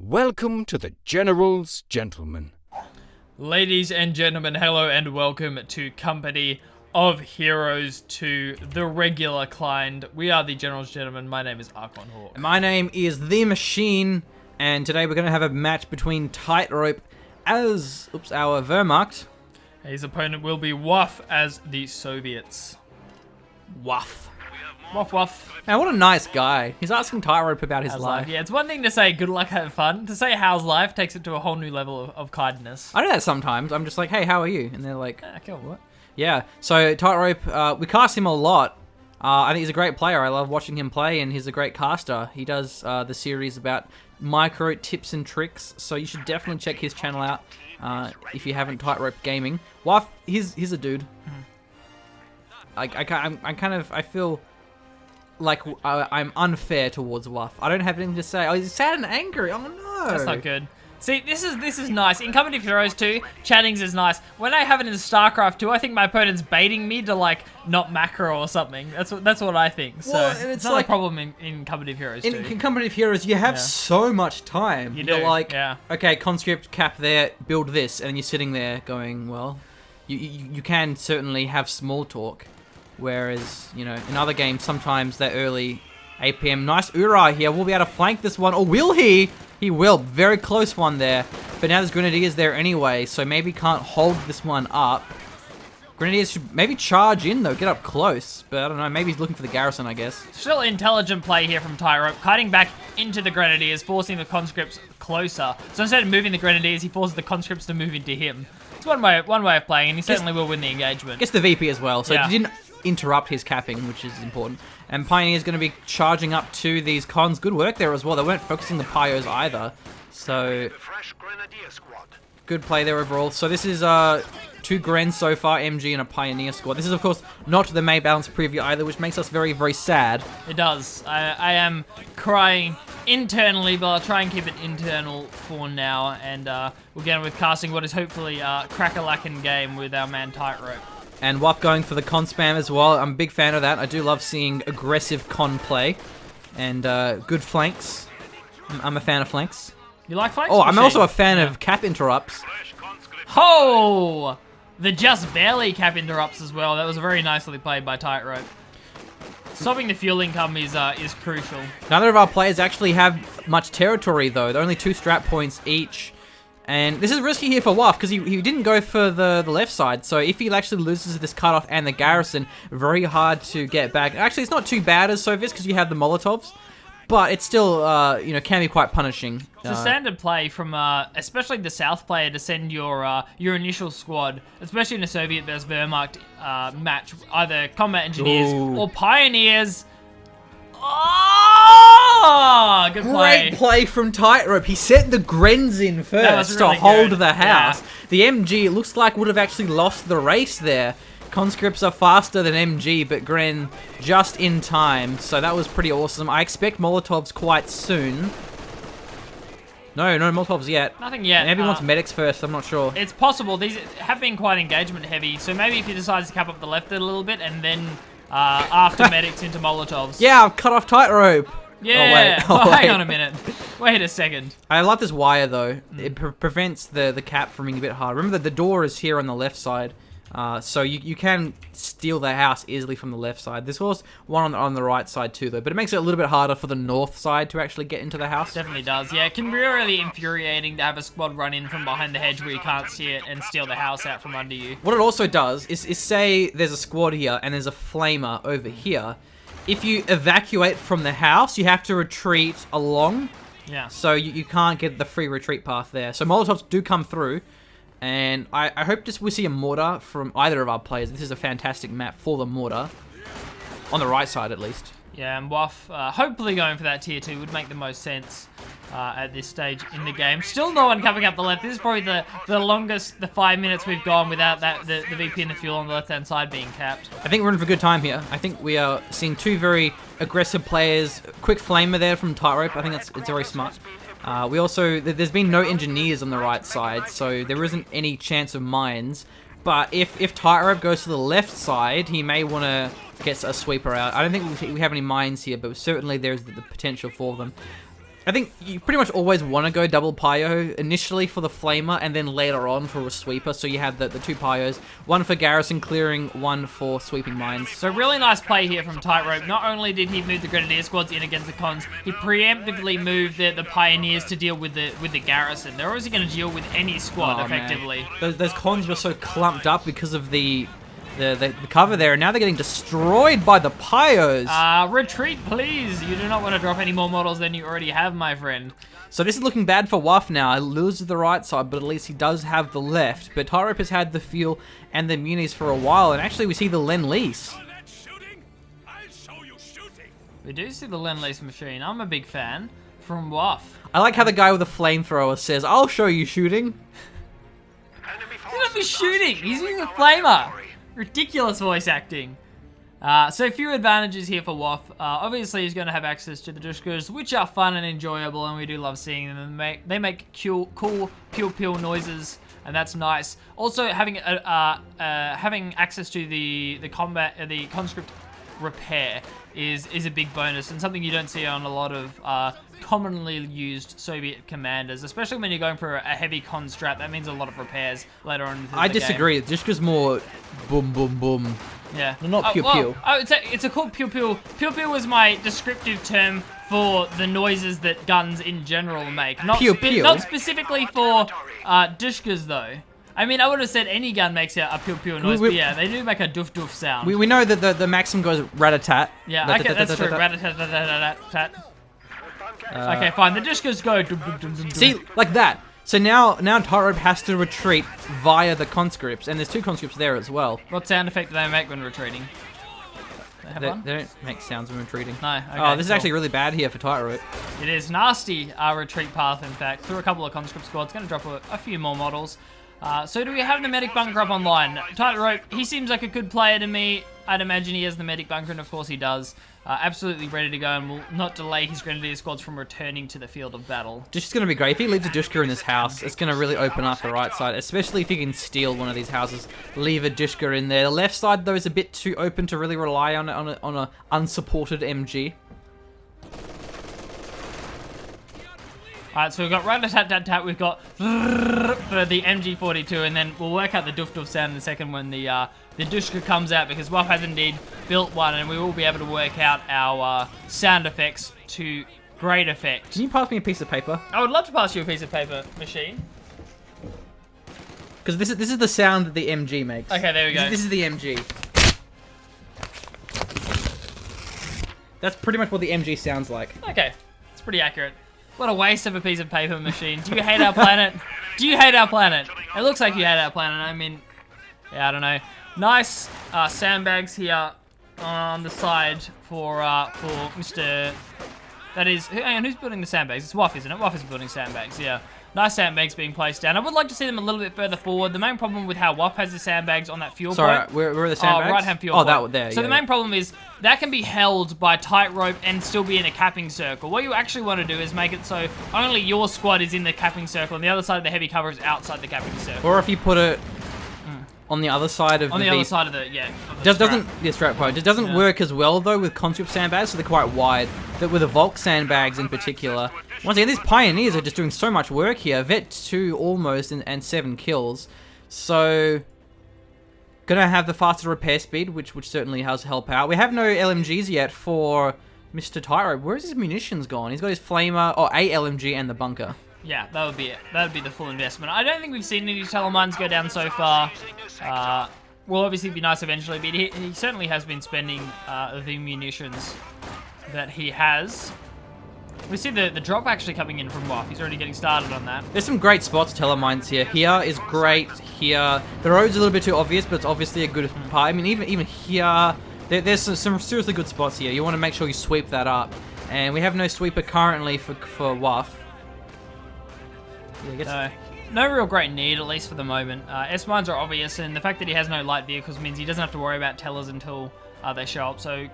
Welcome to the General's Gentlemen. Ladies and gentlemen, hello and welcome to Company of Heroes 2, the regular kind. We are the General's Gentlemen. My name is Archon Hawk. My name is The Machine, and today we're going to have a match between Tightrope as, our Wehrmacht. His opponent will be Wuff as the Soviets. Wuff. Wuff, Wuff. Man, what a nice guy. He's asking Tightrope about his How's life. Yeah, it's one thing to say good luck, have fun. To say how's life takes it to a whole new level of kindness. I do that sometimes. I'm just like, hey, how are you? And they're like, Cool, what? yeah. So Tightrope, we cast him a lot. I think he's a great player. I love watching him play, and he's a great caster. He does the series about micro tips and tricks, so you should definitely check his channel out if you haven't. Tightrope Gaming. Wuff, he's a dude. I feel like I'm unfair towards Wuff. I don't have anything to say. Oh, he's sad and angry. Oh no. That's not good. See, this is nice. In Company of Heroes 2, chattings is nice. When I have it in StarCraft 2, I think my opponent's baiting me to like not macro or something. That's what I think. So Well, it's not like, a problem in Company of Heroes 2. In Company of Heroes, you have so much time. You You're do, like, yeah. okay, conscript cap there, build this, and you're sitting there going, well, you can certainly have small talk. Whereas, you know, in other games, sometimes that early 8 PM. Nice Uri here. We'll be able to flank this one. Or will he? He will. Very close one there. But now there's Grenadiers there anyway, so maybe can't hold this one up. Grenadiers should maybe charge in, though. Get up close. But I don't know. Maybe he's looking for the garrison, I guess. Still intelligent play here from Tightrope, cutting back into the Grenadiers, forcing the conscripts closer. So instead of moving the Grenadiers, he forces the conscripts to move into him. It's one way of playing, and he certainly will win the engagement. Gets the VP as well, so Yeah. he didn't interrupt his capping, which is important. And Pioneer's going to be charging up to these cons. Good work there as well. They weren't focusing the Pios either. So, good play there overall. So this is 2 Gren so far, MG and a Pioneer squad. This is, of course, not the May Balance preview either, which makes us very, very sad. It does. I am crying internally, but I'll try and keep it internal for now. And we'll get on with casting what is hopefully a crack-a-lackin' game with our man Tightrope. And Wuff going for the con spam as well. I'm a big fan of that. I do love seeing aggressive con play. And good flanks. I'm a fan of flanks. You like flanks? Oh, I'm also a fan of cap interrupts. Oh! The just barely cap interrupts as well. That was very nicely played by Tightrope. Stopping the fuel income is crucial. Neither of our players actually have much territory, though. They're only 2 strat points each. And this is risky here for Wuff, because he didn't go for the left side. So if he actually loses this cutoff and the garrison, very hard to get back. Actually, it's not too bad as Soviets, because you have the Molotovs. But it's still, can be quite punishing. It's a standard play from, especially the South player, to send your initial squad, especially in a Soviet versus Wehrmacht match, either combat engineers or pioneers. Oh, good play. Great play from Tightrope. He sent the Grens in first really to hold good. the house. Yeah. The MG, it looks like, would have actually lost the race there. Conscripts are faster than MG, but Gren just in time. So that was pretty awesome. I expect Molotovs quite soon. No Molotovs yet. Nothing yet. Maybe he wants medics first, I'm not sure. It's possible. These have been quite engagement heavy, so maybe if he decides to cap up the left a little bit and then after medics into Molotovs. Yeah, I've cut off Tightrope. Yeah. Oh, wait. Hang on a minute. Wait a second. I love this wire, though. It prevents the cap from being a bit hard. Remember that the door is here on the left side. So you can steal the house easily from the left side. There's also one on the right side too, though. But it makes it a little bit harder for the north side to actually get into the house. Definitely does. Yeah, it can be really infuriating to have a squad run in from behind the hedge where you can't see it and steal the house out from under you. What it also does is say there's a squad here and there's a flamer over here. If you evacuate from the house, you have to retreat along. Yeah. So you can't get the free retreat path there. So Molotovs do come through. And I hope we see a mortar from either of our players. This is a fantastic map for the mortar. On the right side, at least. Yeah, and Wuff, hopefully going for that tier 2 would make the most sense at this stage in the game. Still no one coming up the left. This is probably the longest, the 5 minutes we've gone without the VP and the fuel on the left-hand side being capped. I think we're in for a good time here. I think we are seeing 2 very aggressive players. Quick flamer there from Tightrope. I think it's very smart. We also, there's been no engineers on the right side, so there isn't any chance of mines. But if Tightrope goes to the left side, he may want to get a sweeper out. I don't think we have any mines here, but certainly there's the potential for them. I think you pretty much always want to go double Pyro initially for the Flamer and then later on for a Sweeper. So you have the two Pyros, one for Garrison clearing, one for sweeping mines. So really nice play here from Tightrope. Not only did he move the Grenadier squads in against the Cons, he preemptively moved the Pioneers to deal with the Garrison. They're obviously going to deal with any squad effectively. Those Cons were so clumped up because of the cover there, and now they're getting destroyed by the Pyros. Retreat, please. You do not want to drop any more models than you already have, my friend. So this is looking bad for Wuff now. He loses the right side, but at least he does have the left. But Tightrope has had the fuel and the munis for a while, and actually we see the Lend-Lease. We do see the Lend-Lease machine. I'm a big fan from Wuff. I like how the guy with the flamethrower says, "I'll show you shooting." He's not be shooting. He's using a flamer. Ridiculous voice acting. So a few advantages here for Wuff. Obviously, he's going to have access to the Dushkas, which are fun and enjoyable, and we do love seeing them. They make cool pew noises, and that's nice. Also, having access to the conscript repair is a big bonus, and something you don't see on a lot of commonly used Soviet commanders, especially when you're going for a heavy con strat. That means a lot of repairs later on in the game. I disagree. Just because more boom, boom, boom. Yeah. Not pew pew. Oh, it's a cool pew pew. Pew pew was my descriptive term for the noises that guns in general make. Not pew pew. Not specifically for Dushkas though. I mean, I would have said any gun makes a pew pew noise, but yeah, they do make a doof doof sound. We know that the maximum goes rat-a-tat. Yeah, okay, that's true. Rat-a-tat-tat-tat-tat. Okay, fine. The Dushkas go. See, like that. So now Tightrope has to retreat via the conscripts, and there's two conscripts there as well. What sound effect do they make when retreating? They don't make sounds when retreating. No. Okay, oh, this is actually really bad here for Tightrope. It is nasty retreat path, in fact. Through a couple of conscript squads. Going to drop a few more models. So do we have the medic bunker up online? Tightrope, he seems like a good player to me. I'd imagine he has the medic bunker, and of course he does. Absolutely ready to go, and will not delay his Grenadier squads from returning to the field of battle. This is going to be great. If he leaves a Dushka in this house, it's going to really open up the right side, especially if he can steal one of these houses, leave a Dushka in there. The left side, though, is a bit too open to really rely on a unsupported MG. Alright, so we've got rat-a-tat-tat-tat, we've got for the MG42, and then we'll work out the doof-doof sound in a second when the Dushka comes out, because Wuff has indeed built one, and we will be able to work out our sound effects to great effect. Can you pass me a piece of paper? I would love to pass you a piece of paper, machine. Because this is the sound that the MG makes. Okay, there we go. This is the MG. That's pretty much what the MG sounds like. Okay, it's pretty accurate. What a waste of a piece of paper, machine. Do you hate our planet? Do you hate our planet? It looks like you hate our planet. I mean, yeah, I don't know. Nice sandbags here on the side for Mr. That is, hang on, who's building the sandbags? It's Wuff, isn't it? Wuff is building sandbags, yeah. Nice sandbags being placed down. I would like to see them a little bit further forward. The main problem with how Wuff has the sandbags on that fuel point... Sorry, where are the sandbags? Right-hand fuel point. That there, So the main problem is that can be held by Tightrope and still be in a capping circle. What you actually want to do is make it so only your squad is in the capping circle and the other side of the heavy cover is outside the capping circle. Or if you put it on the other side of on the other side of the, yeah. Strap point. It doesn't work as well, though, with conscript sandbags, so they're quite wide. But with the Volk sandbags in particular... Once again, these Pioneers are just doing so much work here. Vet 2 almost and 7 kills. So, gonna have the faster repair speed, which certainly has help out. We have no LMGs yet for Mr. Tightrope. Where's his munitions gone? He's got his flamer, or a LMG and the bunker. Yeah, that would be it. That would be the full investment. I don't think we've seen any telemines go down so far. Will obviously be nice eventually, but he certainly has been spending the munitions that he has. We see the drop actually coming in from Wuff. He's already getting started on that. There's some great spots, telemines here. Here is great. Here, the road's a little bit too obvious, but it's obviously a good part. I mean, even here, there's some seriously good spots here. You want to make sure you sweep that up. And we have no sweeper currently for Wuff. Yeah, no real great need, at least for the moment. S-mines are obvious, and the fact that he has no light vehicles means he doesn't have to worry about tellers until they show up. So,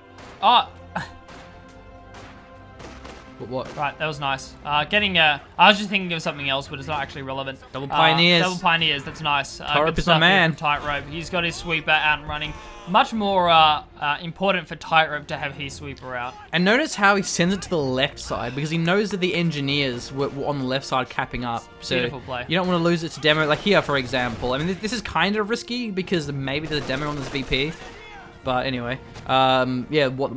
What? Right, that was nice. I was just thinking of something else, but it's not actually relevant. Double pioneers. Double pioneers, that's nice. Tightrope is my man. Tightrope. He's got his sweeper out and running. Much more important for Tightrope to have his sweeper out. And notice how he sends it to the left side, because he knows that the engineers were on the left side capping up. So Beautiful play. you don't want to lose it to demo. Like here, for example. I mean, this is kind of risky, because maybe there's a demo on this VP. But anyway. Yeah, what...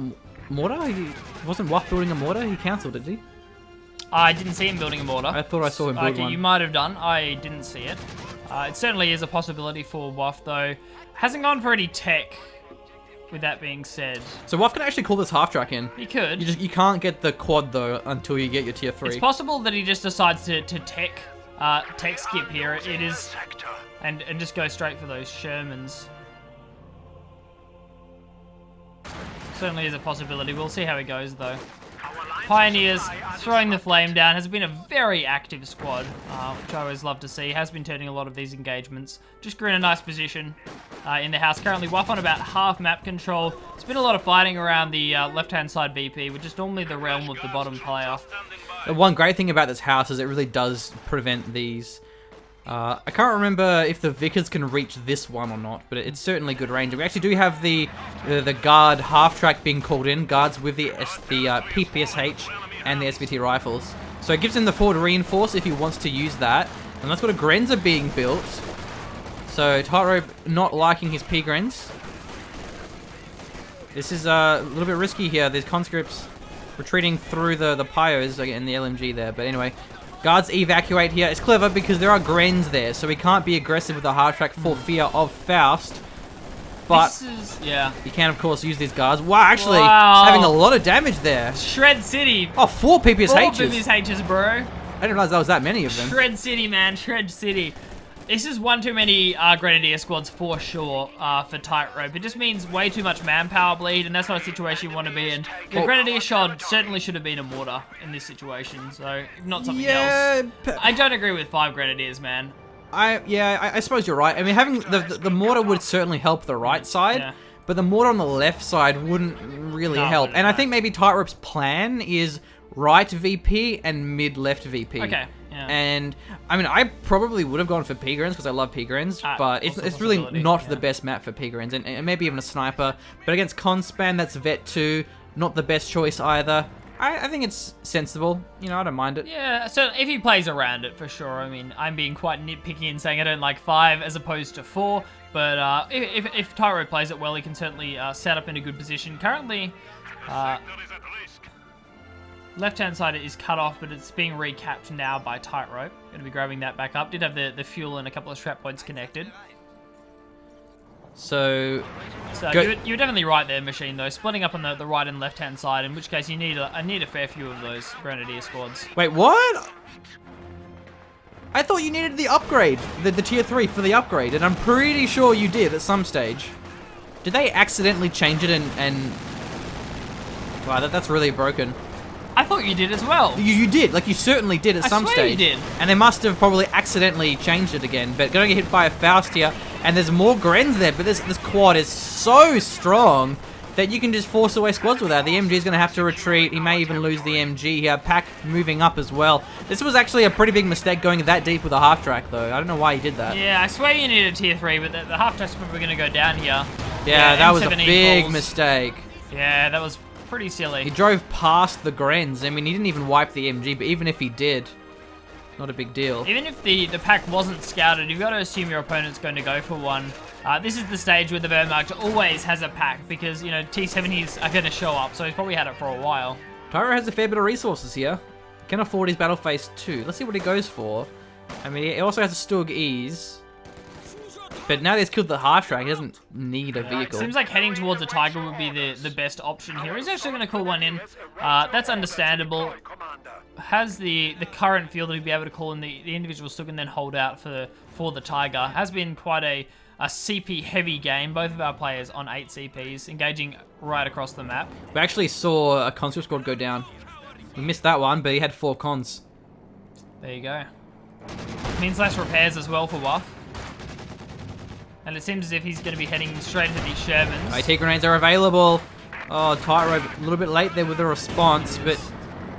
Mortar? Wasn't Wuff building a mortar? He cancelled it, did he? I didn't see him building a mortar. I thought I saw him build okay, one. you might have done. I didn't see it. It certainly is a possibility for Wuff, though. Hasn't gone for any tech, with that being said. So Wuff can actually call this half track in. He could. You can't get the quad, though, until you get your tier 3. It's possible that he just decides to tech skip here. It is... And just go straight for those Shermans. Certainly is a possibility. We'll see how it goes, though. Pioneers throwing the flame down. Has been a very active squad, which I always love to see. Has been turning a lot of these engagements. Just in a nice position in the house. Currently, Wuff on about half map control. There's been a lot of fighting around the left-hand side VP, which is normally the realm of the bottom player. The one great thing about this house is it really does prevent these... I can't remember if the Vickers can reach this one or not, but it's certainly good range. We actually do have the guard half track being called in, guards with the PPSH and the SVT rifles. So it gives him the forward reinforce if he wants to use that. And that's what a Grenzer being built. So Tightrope not liking his P-Grens. This is a little bit risky here. There's conscripts retreating through the Pyos and the LMG there. But anyway, guards evacuate here. It's clever because there are Grens there, so he can't be aggressive with the hard track for fear of Faust. But yeah, you can, of course, use these guards. Wow, actually, having a lot of damage there. Shred City. Oh, 4 PPSHs. 4 PPSHs, bro. I didn't realize there was that many of them. Shred City, man. Shred City. This is one too many Grenadier squads for sure for Tightrope. It just means way too much manpower bleed, and that's not a situation you want to be in. The Grenadier shot certainly should have been a mortar in this situation, so not something else. I don't agree with 5 Grenadiers, man. I suppose you're right. I mean, having the mortar would certainly help the right side, but the mortar on the left side wouldn't really help. And I think maybe Tightrope's plan is right VP and mid left VP. Okay. Yeah. And I mean, I probably would have gone for P-Grens because I love P-Grens, but it's really not the best map for P-Grens, and maybe even a sniper. But against Conspan, that's Vet 2, not the best choice either. I think it's sensible. You know, I don't mind it. Yeah, so if he plays around it, for sure. I mean, I'm being quite nitpicky in saying I don't like 5 as opposed to 4, but if Tightrope plays it well, he can certainly set up in a good position. Currently, left-hand side is cut off, but it's being recapped now by Tightrope. Going to be grabbing that back up. Did have the fuel and a couple of strap points connected. So you're definitely right there, Machine, though. Splitting up on the right and left-hand side, in which case you need a fair few of those Grenadier squads. Wait, what? I thought you needed the upgrade, the tier 3 for the upgrade, and I'm pretty sure you did at some stage. Did they accidentally change it and... Wow, that's really broken. I thought you did as well. You did. Like, you certainly did at some stage. I swear you did. And they must have probably accidentally changed it again. But going to get hit by a Faust here. And there's more Grens there. But this quad is so strong that you can just force away squads with that. The MG is going to have to retreat. He may even lose the MG here. Pack moving up as well. This was actually a pretty big mistake going that deep with a half track, though. I don't know why he did that. Yeah, I swear you needed a tier 3, but the half track's probably going to go down here. Yeah, that was a big mistake. Yeah, that was pretty silly. He drove past the Grens. I mean, he didn't even wipe the MG, but even if he did, not a big deal. Even if the pack wasn't scouted, you've got to assume your opponent's going to go for one. This is the stage where the Wehrmacht always has a pack because, you know, T-70s are going to show up, so he's probably had it for a while. Tyro has a fair bit of resources here. Can afford his battle phase 2. Let's see what he goes for. I mean, he also has a Stug Ease. But now that he's killed the half track, he doesn't need a vehicle. Seems like heading towards a Tiger would be the best option here. He's actually going to call one in. That's understandable. Has the current field to be able to call in the individual Stug and then hold out for the Tiger. Has been quite a CP heavy game. Both of our players on 8 CPs, engaging right across the map. We actually saw a conscript squad go down. We missed that one, but he had 4 cons. There you go. Means less repairs as well for Wuff. And it seems as if he's going to be heading straight into these Shermans. IT grenades are available. Oh, Tightrope a little bit late there with the response, but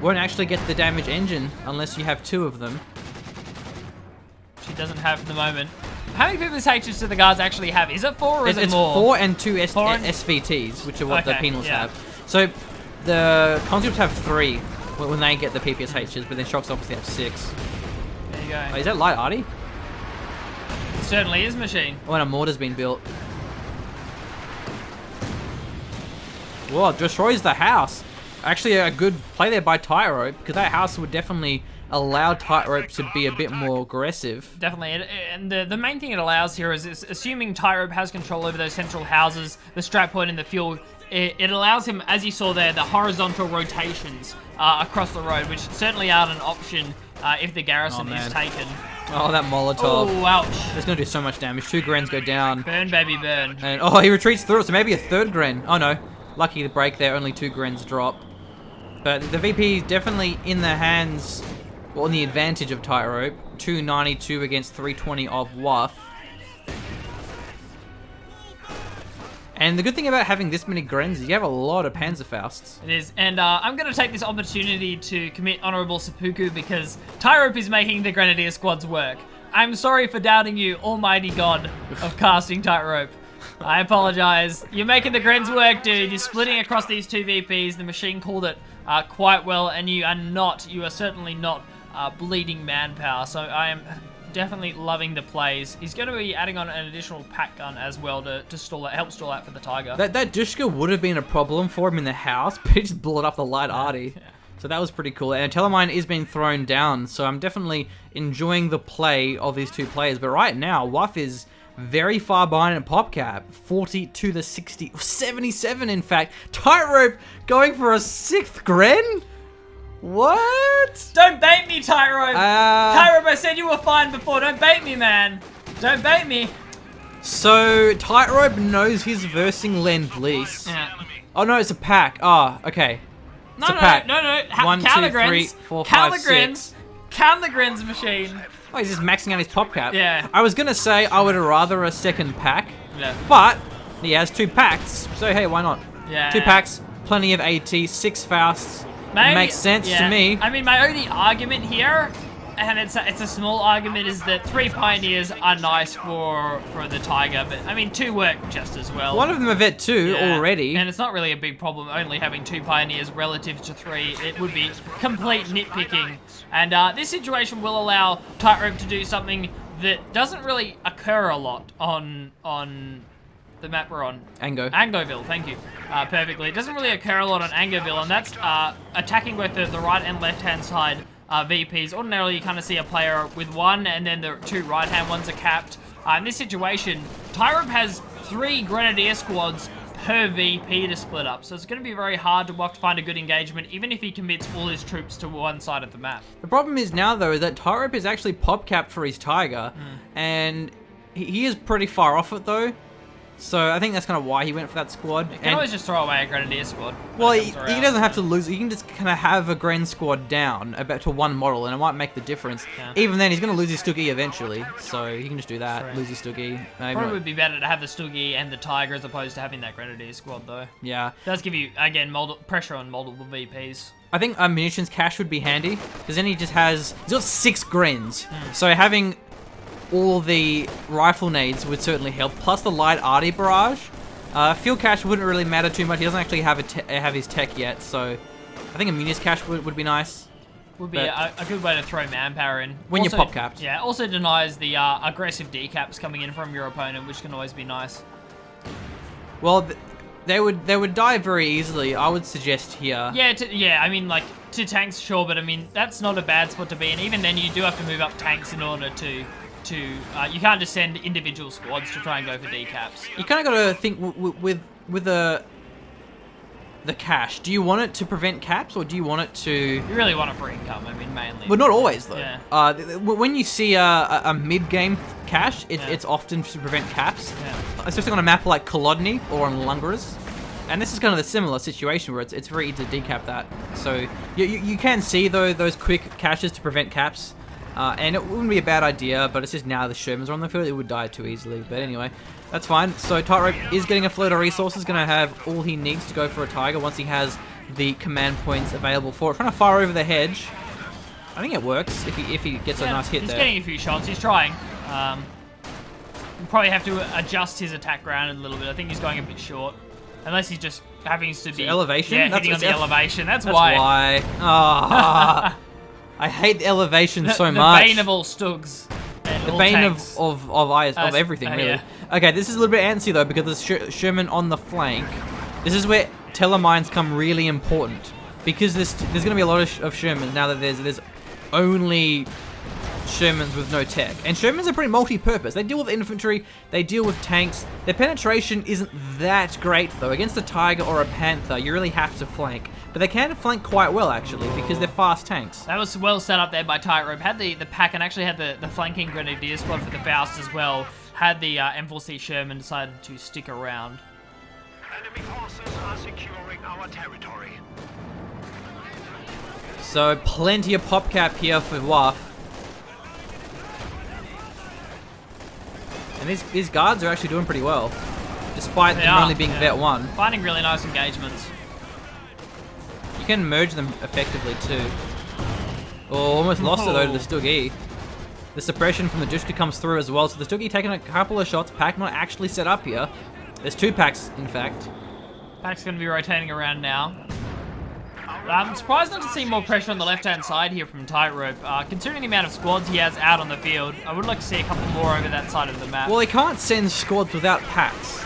won't actually get the damage engine unless you have 2 of them. She doesn't have at the moment. How many people's H's do the guards actually have? Is it 4 or is it It's more? 4 and 2 4 and- SVTs, which are what the Okay, penals yeah. have. So the conscripts have 3 when they get the PPSHs, but then shocks obviously have 6. There you go. Oh, is that light arty? It certainly is, machine. Oh, and a mortar's been built. Whoa, destroys the house. Actually, a good play there by Tightrope, because that house would definitely allow Tightrope to be a bit more aggressive. Definitely, and the main thing it allows here is assuming Tightrope has control over those central houses, the strap point and the fuel, it allows him, as you saw there, the horizontal rotations across the road, which certainly aren't an option if the garrison is taken. Oh, that Molotov. Oh, ouch. It's going to do so much damage. 2 Grens go down. Burn, baby, burn. And, oh, he retreats through it, so maybe a 3rd Gren. Oh, no. Lucky the break there, only 2 Grens drop. But the VP is definitely in the hands, well, in the advantage of Tightrope. 292 against 320 of Wuff. And the good thing about having this many Grens is you have a lot of Panzerfausts. It is, and I'm going to take this opportunity to commit honorable seppuku because Tightrope is making the Grenadier squads work. I'm sorry for doubting you, almighty god of casting Tightrope. I apologize. You're making the Grens work, dude. You're splitting across these 2 VPs. The machine called it quite well, and you are certainly not bleeding manpower. So I am definitely loving the plays. He's going to be adding on an additional pack gun as well to stall it, help stall out for the Tiger. That Dushka would have been a problem for him in the house, but he just blew it up the light arty. Yeah. So that was pretty cool. And Telemine is being thrown down, so I'm definitely enjoying the play of these 2 players. But right now, Wuff is very far behind in PopCap. 40 to the 60, 77 in fact. Tightrope going for a 6th Gren? What? Don't bait me, Tightrope! Uh, Tightrope, I said you were fine before. Don't bait me, man. Don't bait me. So Tightrope knows he's versing Lend-Lease. Yeah. Oh no, it's a pack. Oh, okay. No, It's a pack. no. 1, 2, 3, 4, 5, 6. Count the Grens, machine. Oh, he's just maxing out his PopCap. Yeah. I was gonna say I would rather a 2nd pack, Yeah. but he has 2 packs, so hey, why not? Yeah. 2 packs, plenty of AT, 6 Fausts. Maybe, Makes sense to me. I mean, my only argument here, and it's a small argument, is that 3 Pioneers are nice for the Tiger, but I mean 2 work just as well. One of them a vet 2 Yeah, already. and it's not really a big problem only having 2 Pioneers relative to 3. It would be complete nitpicking, and this situation will allow Tightrope to do something that doesn't really occur a lot on the map we're on. Angoville, thank you. Perfectly. It doesn't really occur a lot on Angoville, and that's attacking both the right and left-hand side VPs. Ordinarily, you kind of see a player with 1, and then the 2 right-hand ones are capped. In this situation, Tightrope has 3 Grenadier squads per VP to split up, so it's going to be very hard to find a good engagement, even if he commits all his troops to one side of the map. The problem is now, though, that Tightrope is actually PopCapped for his Tiger, and he is pretty far off it, though. So I think that's kind of why he went for that squad. You can always just throw away a Grenadier squad. Well, he doesn't have to lose. He can just kind of have a Gren squad down about to 1 model, and it might make the difference. Yeah. Even then, he's going to lose his Stuggy eventually, so he can just do that. True. Lose his Stuggy. Probably would be better to have the Stuggy and the Tiger as opposed to having that Grenadier squad, though. Yeah. It does give you, again, pressure on multiple VPs. I think a munitions cache would be handy, because then he's got 6 Grens. So having all the rifle nades would certainly help, plus the light arty barrage. Fuel cache wouldn't really matter too much. He doesn't actually have his tech yet, so I think a munitions cache would be nice. Would be a good way to throw manpower in. When Also, you're pop-capped. Yeah, also denies the aggressive decaps coming in from your opponent, which can always be nice. Well, they would die very easily, I would suggest here. Yeah, I mean, like, to tanks, sure, but I mean, that's not a bad spot to be in. Even then, you do have to move up tanks in order to you can't just send individual squads to try and go for decaps. You kind of got to think with the cache. Do you want it to prevent caps, or do you want it to... You really want it for income, I mean, mainly. Well, not always, though. Yeah. When you see a mid-game cache, it's often to prevent caps. Yeah. Especially on a map like Kolodny or on Lungaras. And this is kind of a similar situation where it's very easy to decap that. So you can see, though, those quick caches to prevent caps. And it wouldn't be a bad idea, but it's just now the Shermans are on the field, it would die too easily. But anyway, that's fine. So Tightrope is getting a float of resources, going to have all he needs to go for a Tiger once he has the command points available for it. Trying to fire over the hedge. I think it works if he gets a nice hit he's there. He's getting a few shots. He's trying. He'll probably have to adjust his attack ground a little bit. I think he's going a bit short. Unless he's just having to be... elevation? Yeah, hitting on the elevation. That's why. Oh, I hate the elevation so much. The bane of all Stugs. The bane of everything, really. Yeah. Okay, this is a little bit antsy, though, because there's Sherman on the flank. This is where telemines come really important. Because there's going to be a lot of Shermans now that there's only Shermans with no tech. And Shermans are pretty multi-purpose. They deal with infantry, they deal with tanks. Their penetration isn't that great, though. Against a Tiger or a Panther, you really have to flank. But they can flank quite well, actually, because they're fast tanks. That was well set up there by Tightrope. Had the pack and actually had the flanking Grenadier squad for the Faust as well. Had the M4C Sherman decided to stick around. Enemy forces are securing our territory. So, plenty of popcap here for Wuff. And these guards are actually doing pretty well, despite them only being Vet 1. Finding really nice engagements. You can merge them effectively too. Oh, almost lost it though to the Stuggy. The suppression from the Dushka comes through as well, so the Stuggy taking a couple of shots. Pack not actually set up here. There's 2 packs, in fact. Pack's going to be rotating around now. I'm surprised not to see more pressure on the left-hand side here from Tightrope. Considering the amount of squads he has out on the field, I would like to see a couple more over that side of the map. Well, he can't send squads without packs.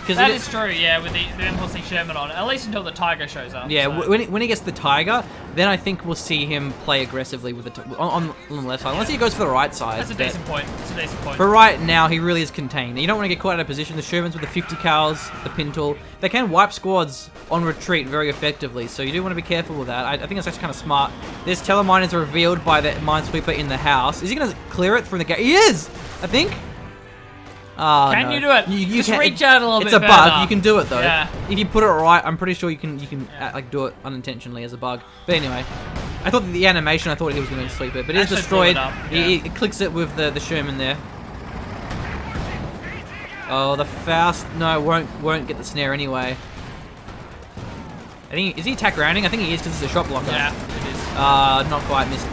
That is true, yeah, with the M4C Sherman on, at least until the Tiger shows up. Yeah, so. when he gets the Tiger, then I think we'll see him play aggressively with on the left side, unless he goes for the right side. That's a decent point. But right now, he really is contained. You don't want to get caught out of position. The Shermans with the 50 cals, the Pintle, they can wipe squads on retreat very effectively, so you do want to be careful with that. I think that's actually kind of smart. This telemine is revealed by the minesweeper in the house. Is he going to clear it from the gate? He is, I think. Oh, can no. you do it? You Just can, reach out a little bit It's a further. bug. You can do it though. Yeah. If you put it right, I'm pretty sure you can like do it unintentionally as a bug. But anyway, I thought the animation. I thought he was going to sleep it, but it's destroyed. He clicks it with the Sherman there. Oh, the Faust won't get the snare anyway. I think is he attack rounding? I think he is because it's a shot blocker. Yeah, it is. Not quite missed.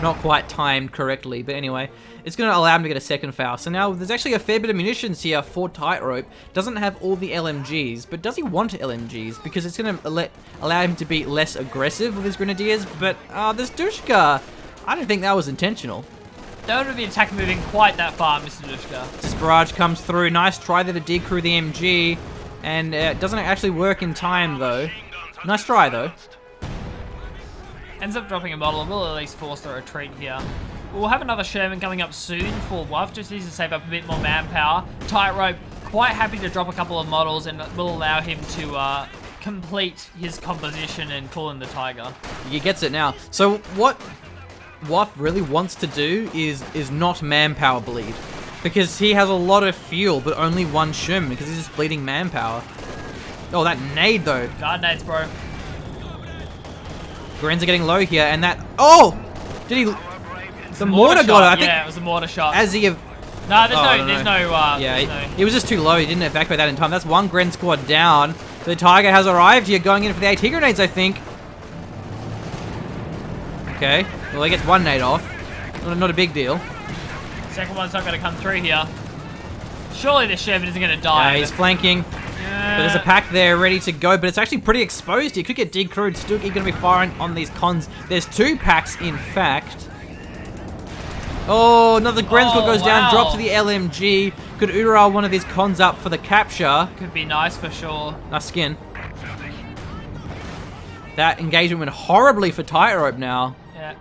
Not quite timed correctly, but anyway, it's going to allow him to get a second foul. So now there's actually a fair bit of munitions here for Tightrope. Doesn't have all the LMGs, but does he want LMGs? Because it's going to allow him to be less aggressive with his Grenadiers. But this Dushka, I don't think that was intentional. Don't have the attack moving quite that far, Mr. Dushka. This barrage comes through. Nice try there to decrew the MG, and it doesn't actually work in time though. Nice try though. Ends up dropping a model and will at least force the retreat here. We'll have another Sherman coming up soon for Wuff, just needs to save up a bit more manpower. Tightrope, quite happy to drop a couple of models and will allow him to complete his composition and call in the Tiger. He gets it now. So what Wuff really wants to do is not manpower bleed. Because he has a lot of fuel, but only 1 Sherman, because he's just bleeding manpower. Oh, that nade though. Guard nades, bro. Grens are getting low here, and that... Oh! Did he... The mortar got it, I think. Yeah, it was a mortar shot. As he... No, there's no... Yeah, he was just too low. He didn't evacuate that in time. That's 1 Gren squad down. The Tiger has arrived here, going in for the AT grenades, I think. Okay. Well, he gets 1 nade off. Not a big deal. Second one's not going to come through here. Surely this Sherman isn't going to die. Yeah, he's flanking. But there's a pack there ready to go, but it's actually pretty exposed here. Could get decrewed. Stuggy going to be firing on these cons. There's 2 packs, in fact. Oh, another Gren squad goes down, drops the LMG. Could Ural one of these cons up for the capture. Could be nice for sure. Nice skin. That engagement went horribly for Tightrope now. Yeah.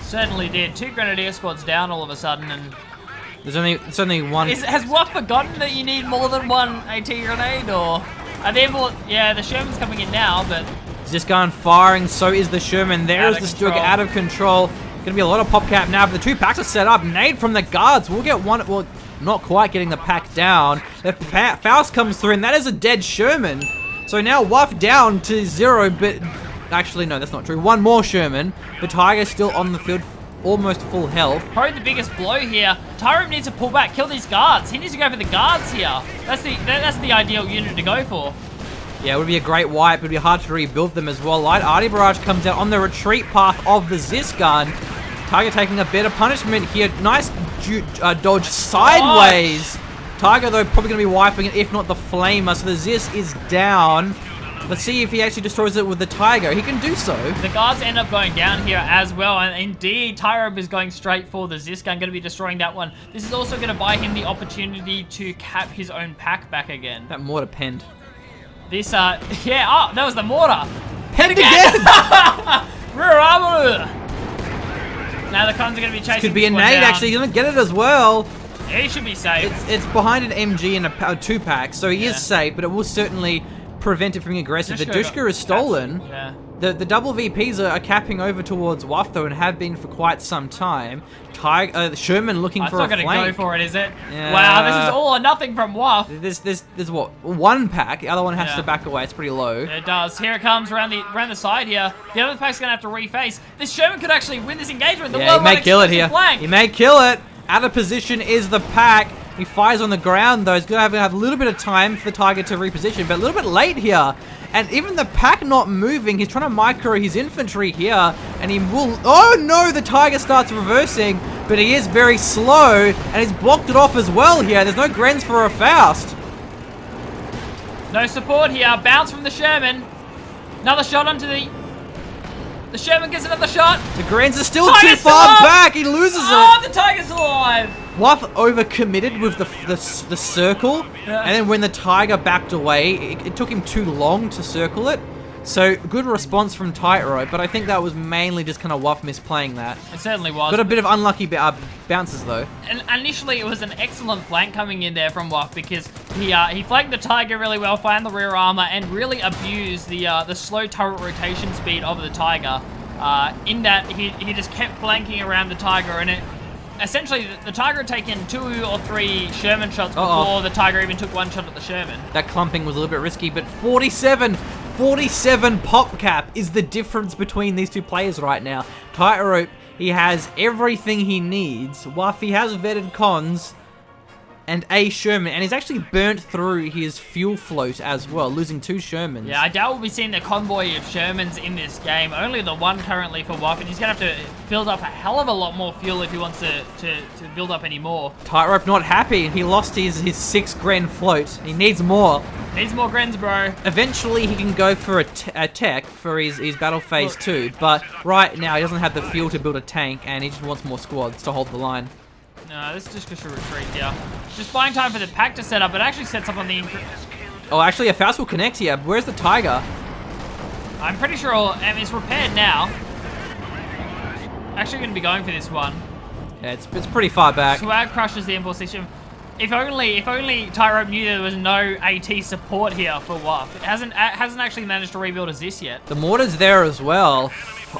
Certainly did. 2 Grenadier squads down all of a sudden, and... There's only 1. Has Wuff forgotten that you need more than 1 AT grenade, or are there more? Yeah, the Sherman's coming in now, but He's just gone firing. So is the Sherman. There is the Stug out of control. Gonna be a lot of pop cap now. But the 2 packs are set up. Nade from the guards. We'll get one. Well, not quite getting the pack down. The Faust comes through, and that is a dead Sherman. So now Wuff down to 0, but actually no, that's not true. 1 more Sherman. The Tiger's still on the field. Almost full health. probably the biggest blow here. Tightrope needs to pull back, kill these guards. He needs to go for the guards here. That's the ideal unit to go for. Yeah, it would be a great wipe. It would be hard to rebuild them as well. Light Arty Barrage comes out on the retreat path of the Zis gun. Tiger taking a bit of punishment here. Nice dodge sideways. Tiger, though, probably going to be wiping it, if not the Flamer. So the Zis is down. Let's see if he actually destroys it with the Tiger. He can do so. The guards end up going down here as well, and indeed, Tightrope is going straight for the Zis gun, going to be destroying that one. This is also going to buy him the opportunity to cap his own pack back again. That mortar penned. This, yeah, oh, that was the mortar. Penned again! Rear armor! Now the cons are going to be chasing Could be a this one nade, down. actually. He's going to get it as well. He should be safe. It's behind an MG and a 2-pack, so he is safe, but it will certainly prevent it from being aggressive. The Dushka is stolen. Yeah. The double VPs are capping over towards Wuff, though, and have been for quite some time. Sherman looking for a flank. It's not going to go for it, is it? Yeah. Wow, this is all or nothing from Wuff. There's what? 1 pack. The other one has to back away. It's pretty low. It does. Here it comes around the side here. The other pack's going to have to reface. This Sherman could actually win this engagement. The Yeah, he may kill it here. Flank. He may kill it. Out of position is the pack. He fires on the ground, though. He's going to have a little bit of time for the Tiger to reposition, but a little bit late here. And even the pack not moving, he's trying to micro his infantry here, and he will... Oh, no! The Tiger starts reversing, but he is very slow, and he's blocked it off as well here. There's no Grens for a Faust. No support here. Bounce from the Sherman. Another shot onto the... The Sherman gets another shot. The Grens are still Tiger's too still far up. back. He loses Oh, it. the Tiger's still alive. Wuff overcommitted with the circle, Yeah. and then when the Tiger backed away, it took him too long to circle it. So, good response from Tightrope, but I think that was mainly just kind of Wuff misplaying that. It certainly was. Got a bit of unlucky bounces, though. And initially, it was an excellent flank coming in there from Wuff because he flanked the Tiger really well, found the rear armor, and really abused the slow turret rotation speed of the Tiger. In that, he just kept flanking around the Tiger, and it essentially the Tiger had taken 2 or 3 Sherman shots before the Tiger even took 1 shot at the Sherman. That clumping was a little bit risky, but 47 pop cap is the difference between these two players right now. Tightrope, he has everything he needs. Wuff, he has vetted cons and a Sherman, and he's actually burnt through his fuel float as well, losing 2 Shermans. Yeah, I doubt we'll be seeing the convoy of Shermans in this game. Only the 1 currently for Wuff, and he's going to have to build up a hell of a lot more fuel if he wants to build up any more. Tightrope not happy. He lost his 6 Gren float. He needs more. Needs more Grens, bro. Eventually, he can go for a tech for his battle phase 2, but right now he doesn't have the fuel to build a tank, and he just wants more squads to hold the line. No, this is just a retreat here. Just buying time for the pack to set up. It actually sets up on the... Oh, actually, a Faust will connect here. Where's the Tiger? I'm pretty sure it's repaired now. Actually going to be going for this one. Yeah, it's pretty far back. Swag crushes the M4 If only Tightrope knew there was no AT support here for Wuff. It hasn't actually managed to rebuild as this yet. The mortar's there as well.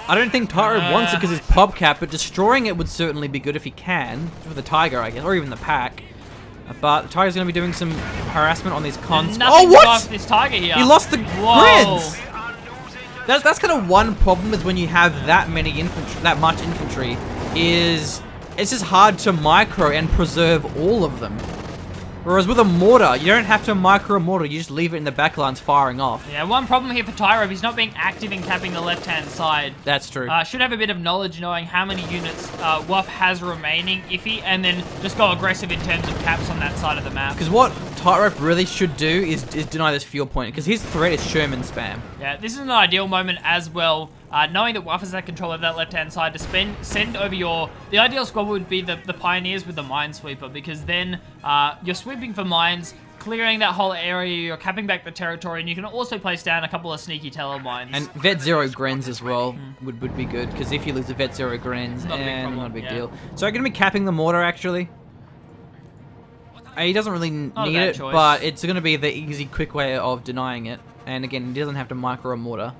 I don't think Tightrope wants it because it's pop cap, but destroying it would certainly be good if he can. For the Tiger, I guess, or even the pack. But the Tiger's going to be doing some harassment on these cons. Nothing Oh, what? to this Tiger here. He lost the Whoa. grids! That's kind of one problem is when you have that much infantry, is it's just hard to micro and preserve all of them. Whereas with a mortar, you don't have to micro a mortar, you just leave it in the back lines firing off. Yeah, one problem here for Tightrope, he's not being active in capping the left-hand side. That's true. Should have a bit of knowledge knowing how many units Wuff has remaining, and then just go aggressive in terms of caps on that side of the map. Because what Tightrope really should do is deny this fuel point, because his threat is Sherman spam. Yeah, this is an ideal moment as well. Knowing that Wuff has that control of that left-hand side to send over the ideal squad would be the Pioneers with the Minesweeper, because then you're sweeping for mines, clearing that whole area, you're capping back the territory, and you can also place down a couple of sneaky teller mines. And Vet 0 Grens as well would be good, because if you lose a Vet 0 Grens, Not a big problem, not a big yeah. deal. So I'm going to be capping the mortar, actually. He doesn't really Not a need bad it, choice. but it's going to be the easy, quick way of denying it. And again, he doesn't have to micro a mortar.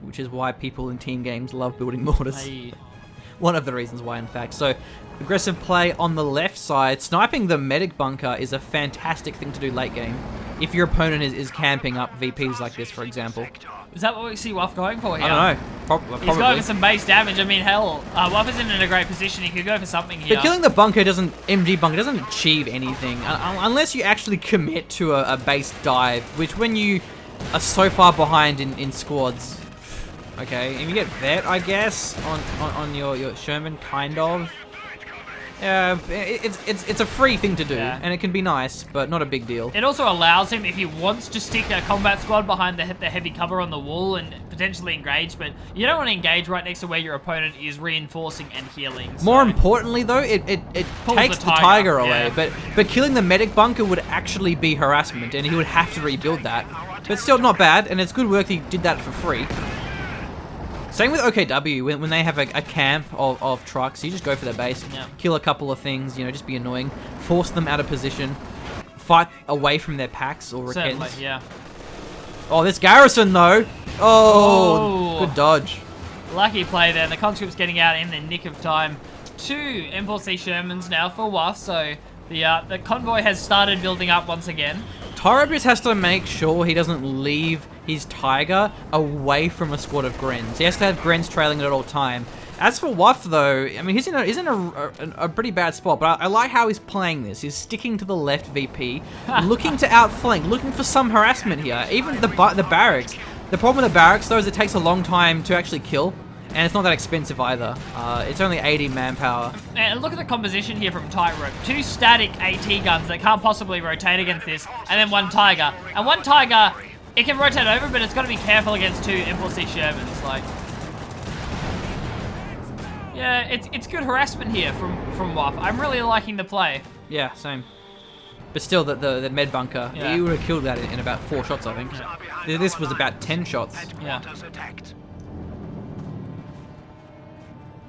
Which is why people in team games love building mortars. Hey. One of the reasons why, in fact. So, aggressive play on the left side. Sniping the medic bunker is a fantastic thing to do late game. If your opponent is camping up VPs like this, for example. Is that what we see Wuff going for here? I don't know. Probably. He's going for some base damage. I mean, hell, Wuff isn't in a great position. He could go for something here. But killing the bunker MG bunker doesn't achieve anything unless you actually commit to a base dive, which when you are so far behind in squads, okay, and you get vet, I guess, on your Sherman, kind of. Yeah, it's a free thing to do, and it can be nice, but not a big deal. It also allows him, if he wants to stick a combat squad behind the heavy cover on the wall and potentially engage, but you don't want to engage right next to where your opponent is reinforcing and healing. So. More importantly, though, it takes the tiger away, but killing the medic bunker would actually be harassment, and he would have to rebuild that. But still not bad, and it's good work he did that for free. Same with OKW, when they have a camp of trucks, you just go for their base, kill a couple of things, you know, just be annoying, force them out of position, fight away from their packs or Certainly, Rakens. yeah. Oh, this garrison though! Oh, good dodge. Lucky play there. The conscript's getting out in the nick of time. 2 M4C Shermans now for Wuff, so the convoy has started building up once again. Tightrope just has to make sure he doesn't leave his Tiger away from a squad of Grens. He has to have Grens trailing it at all time. As for Wuff, though, I mean, he's in a pretty bad spot, but I like how he's playing this. He's sticking to the left VP, looking to outflank, looking for some harassment here. Even the barracks. The problem with the barracks, though, is it takes a long time to actually kill. And it's not that expensive either. It's only 80 manpower. And look at the composition here from Tightrope. 2 static AT guns that can't possibly rotate against this, and then 1 Tiger. And 1 Tiger, it can rotate over, but it's got to be careful against 2 M4C Shermans. Like, yeah, it's good harassment here from Wuff. I'm really liking the play. Yeah, same. But still, the med bunker, he would have killed that in about 4 shots, I think. Yeah. This was about 10 shots. Yeah.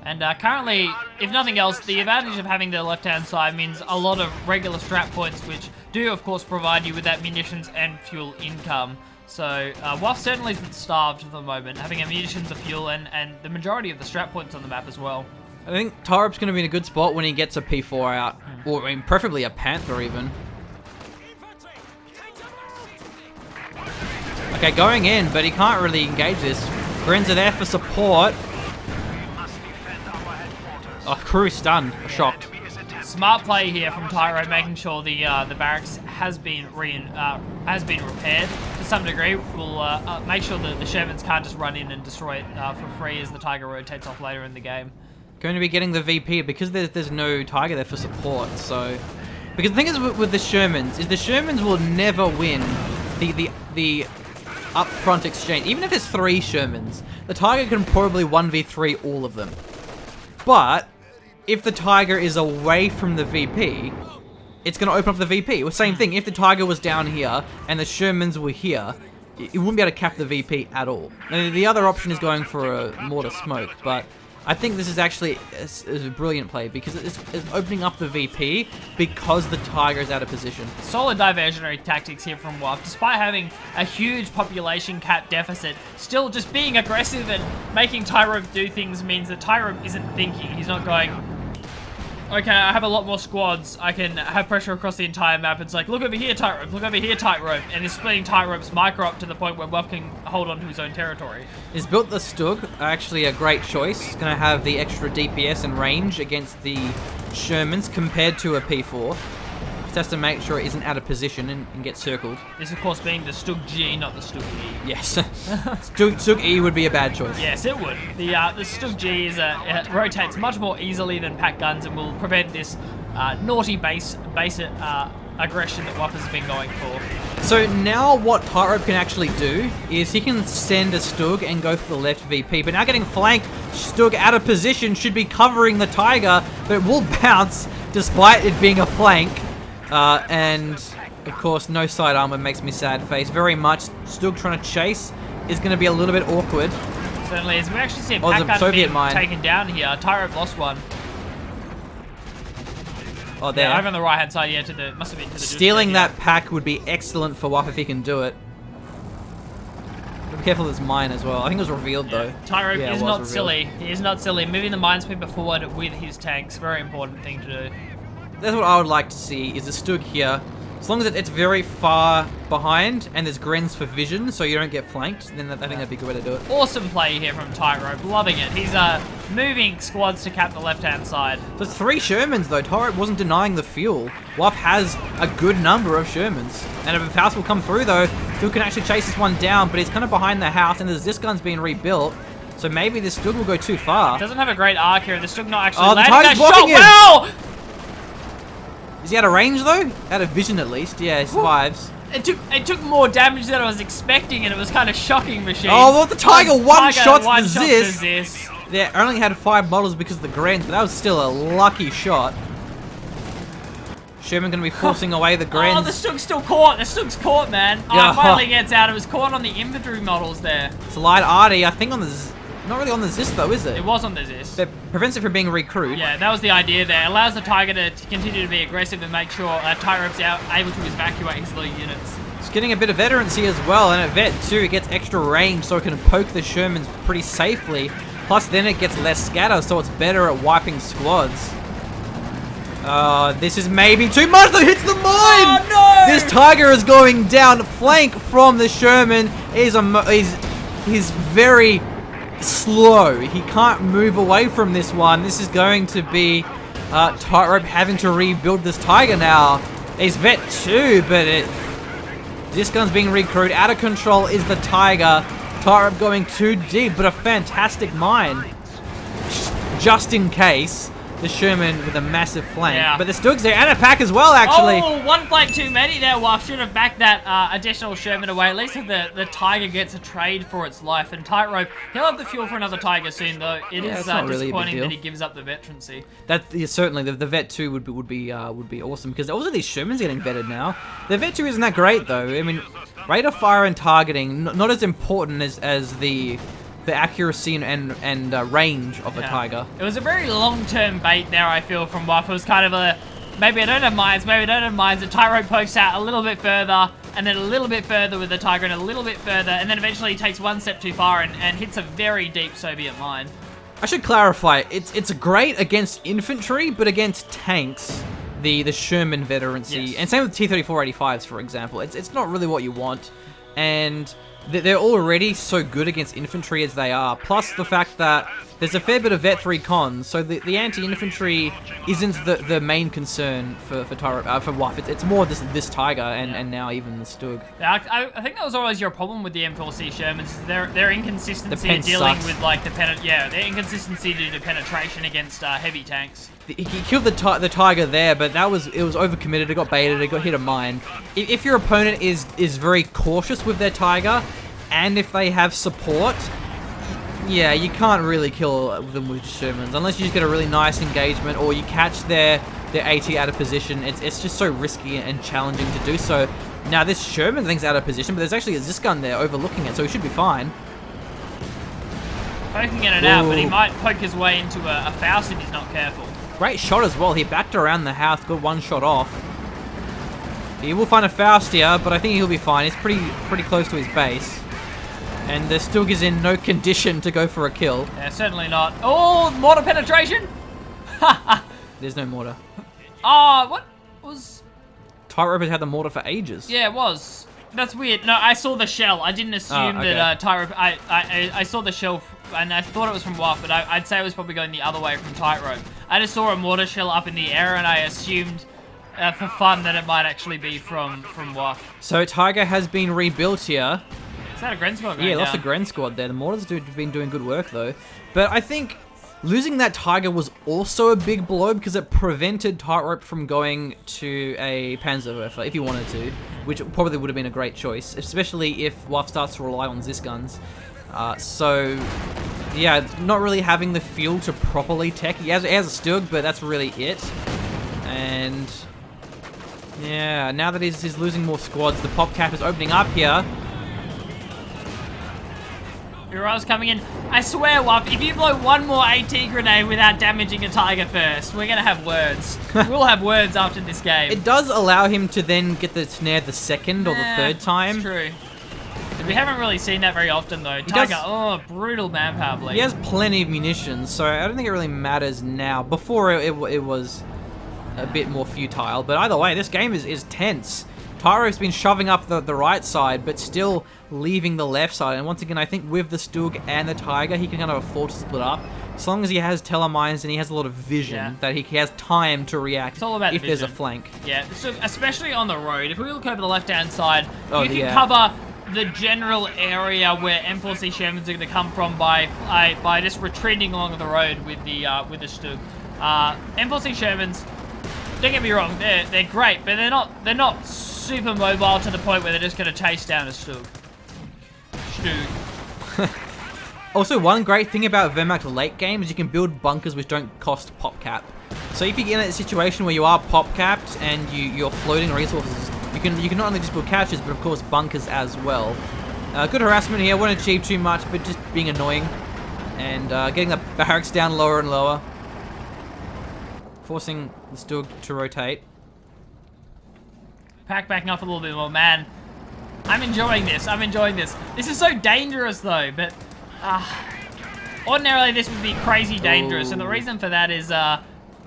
And currently, if nothing else, the advantage of having the left-hand side means a lot of regular strat points, which do, of course, provide you with that munitions and fuel income. So, Wuff certainly isn't starved for the moment, having a munitions, a fuel, and the majority of the strat points on the map as well. I think Tightrope's going to be in a good spot when he gets a P4 out, or I mean, preferably a Panther even. Okay, going in, but he can't really engage this. Grens are there for support. Oh, crew stunned, shocked. Smart play here from Tightrope, making sure the barracks has been repaired to some degree. We'll make sure that the Shermans can't just run in and destroy it for free as the Tiger rotates off later in the game. Going to be getting the VP because there's no Tiger there for support. So, because the thing is with the Shermans is the Shermans will never win the upfront exchange. Even if there's 3 Shermans, the Tiger can probably 1v3 all of them. But if the Tiger is away from the VP, it's going to open up the VP. Well, same thing. If the Tiger was down here and the Shermans were here, it wouldn't be able to cap the VP at all. And the other option is going for a mortar smoke, but I think this is actually a brilliant play because it's opening up the VP because the Tiger is out of position. Solid diversionary tactics here from Wuff. Despite having a huge population cap deficit, still just being aggressive and making Tightrope do things means that Tightrope isn't thinking. He's not going, okay, I have a lot more squads. I can have pressure across the entire map. It's like, look over here, Tightrope. Look over here, Tightrope. And he's splitting Tightrope's micro up to the point where Wuff can hold on to his own territory. He's built the Stug, actually a great choice. He's going to have the extra DPS and range against the Shermans compared to a P4. Just has to make sure it isn't out of position and get circled. This, of course, being the Stug G, not the Stug E. Yes. Stug E would be a bad choice. Yes, it would. The Stug G it rotates much more easily than pack guns and will prevent this naughty base aggression that Wuff has been going for. So now what Tightrope can actually do is he can send a Stug and go for the left VP, but now getting flanked, Stug out of position should be covering the Tiger, but it will bounce despite it being a flank. And of course, no side armor makes me sad face very much. Stug trying to chase is going to be a little bit awkward. Certainly is. We actually see a pack gun being taken down here. Tightrope lost one. Oh, there. Yeah, over on the right hand side, yeah, must have been to the Stealing that pack would be excellent for Wuff if he can do it. Be careful with his mine as well. I think it was revealed though. Tightrope is not silly. He is not silly. Moving the minesweeper forward with his tanks, very important thing to do. That's what I would like to see, is a Stug here, As long as it's very far behind and there's grins for vision so you don't get flanked, then I think that'd be a good way to do it. Awesome play here from Tightrope. Loving it. He's moving squads to cap the left-hand side. So it's 3 Shermans though. Tightrope wasn't denying the fuel. Wuff has a good number of Shermans. And if a house will come through though, Stug can actually chase this one down, but he's kind of behind the house and this gun's being rebuilt. So maybe this Stug will go too far. Doesn't have a great arc here. The Stug not actually Oh, the landing that Tiger's blocking him! shot. Wow! Is he out of range though? Out of vision at least. Yeah, he survives. It took more damage than I was expecting, and it was kind of shocking, Machine. Oh, well, the Tiger one-shots the one-shots Zis. They only had 5 models because of the grins, but that was still a lucky shot. Sherman going to be forcing away the grins. Oh, the Stug's still caught. The Stug's caught, man. Oh, Yeah. it finally gets out. It was caught on the inventory models there. Slide Artie, I think on the... Not really on the Zis though, is it? It was on the Zis. That prevents it from being recruited. Yeah, that was the idea there. It allows the Tiger to continue to be aggressive and make sure Tightrope's able to evacuate his lead units. It's getting a bit of veterancy as well, and at Vet 2 it gets extra range so it can poke the Shermans pretty safely. Plus then it gets less scatter, so it's better at wiping squads. This is maybe too much though, hits the mine! Oh no! This Tiger is going down, flank from the Sherman. He's very slow. He can't move away from this one. This is going to be Tightrope having to rebuild this Tiger now. He's Vet 2, but this gun's being recruited. Out of control is the Tiger. Tightrope going too deep, but a fantastic mine. Just in case. The Sherman with a massive flank. Yeah. But the Stug's there, and a pack as well, actually. Oh, one flank too many there, Wuff. Should have backed that additional Sherman away. At least the Tiger gets a trade for its life. And Tightrope, he'll have the fuel for another Tiger soon, though. It is it's not really a big disappointing deal. that he gives up the veterancy. Certainly the Vet 2 would be awesome, because also these Shermans getting vetted now. The Vet 2 isn't that great though. I mean, rate of fire and targeting not as important as the accuracy and range of the Tiger. It was a very long-term bait there, I feel, from Wuff. It was kind of a, maybe I don't have mines, maybe I don't have mines. The Tightrope pokes out a little bit further, and then a little bit further with the Tiger, and a little bit further, and then eventually he takes one step too far and hits a very deep Soviet mine. I should clarify, it's great against infantry, but against tanks, the Sherman veterancy, Yes. and same with T-3485s, for example. It's not really what you want, and they're already so good against infantry as they are, plus the fact that there's a fair bit of Vet 3 cons, so the anti-infantry isn't the main concern for Wuff. It's more this Tiger and now even the Stug. Yeah, I think that was always your problem with the M4C Shermans. Their inconsistency The pen dealing sucks. with like their inconsistency due to penetration against heavy tanks. He killed the Tiger there, but it was overcommitted. It got baited. It got hit a mine. If your opponent is very cautious with their Tiger, and if they have support, yeah, you can't really kill them with Shermans unless you just get a really nice engagement or you catch their AT out of position. It's just so risky and challenging to do so. Now this Sherman thing's out of position, but there's actually a Zis gun there overlooking it, so he should be fine. Poking in and out, but he might poke his way into a Faust if he's not careful. Great shot as well. He backed around the house, got one shot off. He will find a Faust here, but I think he'll be fine. He's pretty close to his base. And the Stug is in no condition to go for a kill. Yeah, certainly not. Oh, mortar penetration? There's no mortar. Oh, what was... Tightrope has had the mortar for ages. Yeah, it was. That's weird. No, I saw the shell. I didn't assume okay. that Tightrope... I saw the shell, and I thought it was from Wuff, but I'd say it was probably going the other way from Tightrope. I just saw a mortar shell up in the air, and I assumed for fun that it might actually be from Wuff. So Tiger has been rebuilt here. Is that a Gren squad going Yeah, lost down? a Gren squad there. The mortars have been doing good work though. But I think losing that Tiger was also a big blow because it prevented Tightrope from going to a Panzerwerfer if he wanted to, which probably would have been a great choice, especially if Wuff starts to rely on Zis guns. So yeah, not really having the fuel to properly tech. He has a Stug, but that's really it. And yeah, now that he's losing more squads, the pop cap is opening up here. Heroes coming in. I swear, Wuff, if you blow one more AT grenade without damaging a Tiger first, we're going to have words. We'll have words after this game. It does allow him to then get the snare the second or the third time. It's true. We haven't really seen that very often, though. Tiger, oh, brutal manpower bleed. He has plenty of munitions, so I don't think it really matters now. Before it was a bit more futile. But either way, this game is tense. Tightrope's been shoving up the right side, but still leaving the left side. And once again, I think with the Stug and the Tiger, he can kind of afford to split up. As long as he has telemines and he has a lot of vision, that he has time to react it's all about if vision. there's a flank. Yeah, so especially on the road, if we look over the left-hand side, you can yeah. cover the general area where M4C Shermans are going to come from by just retreating along the road with the Stug. M4C Shermans, don't get me wrong, they're great, but they're not super mobile to the point where they're just going to chase down a Stug. Also, one great thing about Wehrmacht late game is you can build bunkers which don't cost pop cap. So if you get in a situation where you are pop capped and you're floating resources, you can not only just build caches, but of course bunkers as well. Good harassment here, won't achieve too much, but just being annoying. And getting the barracks down lower and lower. Forcing the Stug to rotate. Pack backing off a little bit more, man. I'm enjoying this. This is so dangerous though, but ordinarily this would be crazy dangerous, and the reason for that is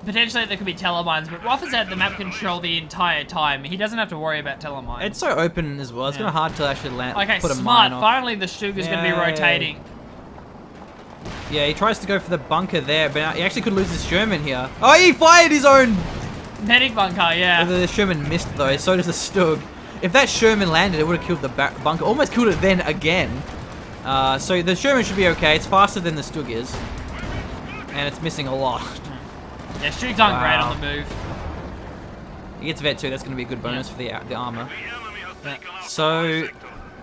potentially there could be telemines, but Wuff has had the map control the entire time. He doesn't have to worry about telemines. It's so open as well. It's kind of hard to actually land. Okay, put a smart. mine off. Finally, the Stug is going to be rotating. Yeah, he tries to go for the bunker there, but he actually could lose his Sherman here. Oh, he fired his own Medic bunker, yeah. The Sherman missed though, so does the Stug. If that Sherman landed, it would have killed the bunker. Almost killed it then again. So the Sherman should be okay. It's faster than the Stug is. And it's missing a lot. Yeah, Stug's on great on the move. He gets Vet too. That's going to be a good bonus for the armor. So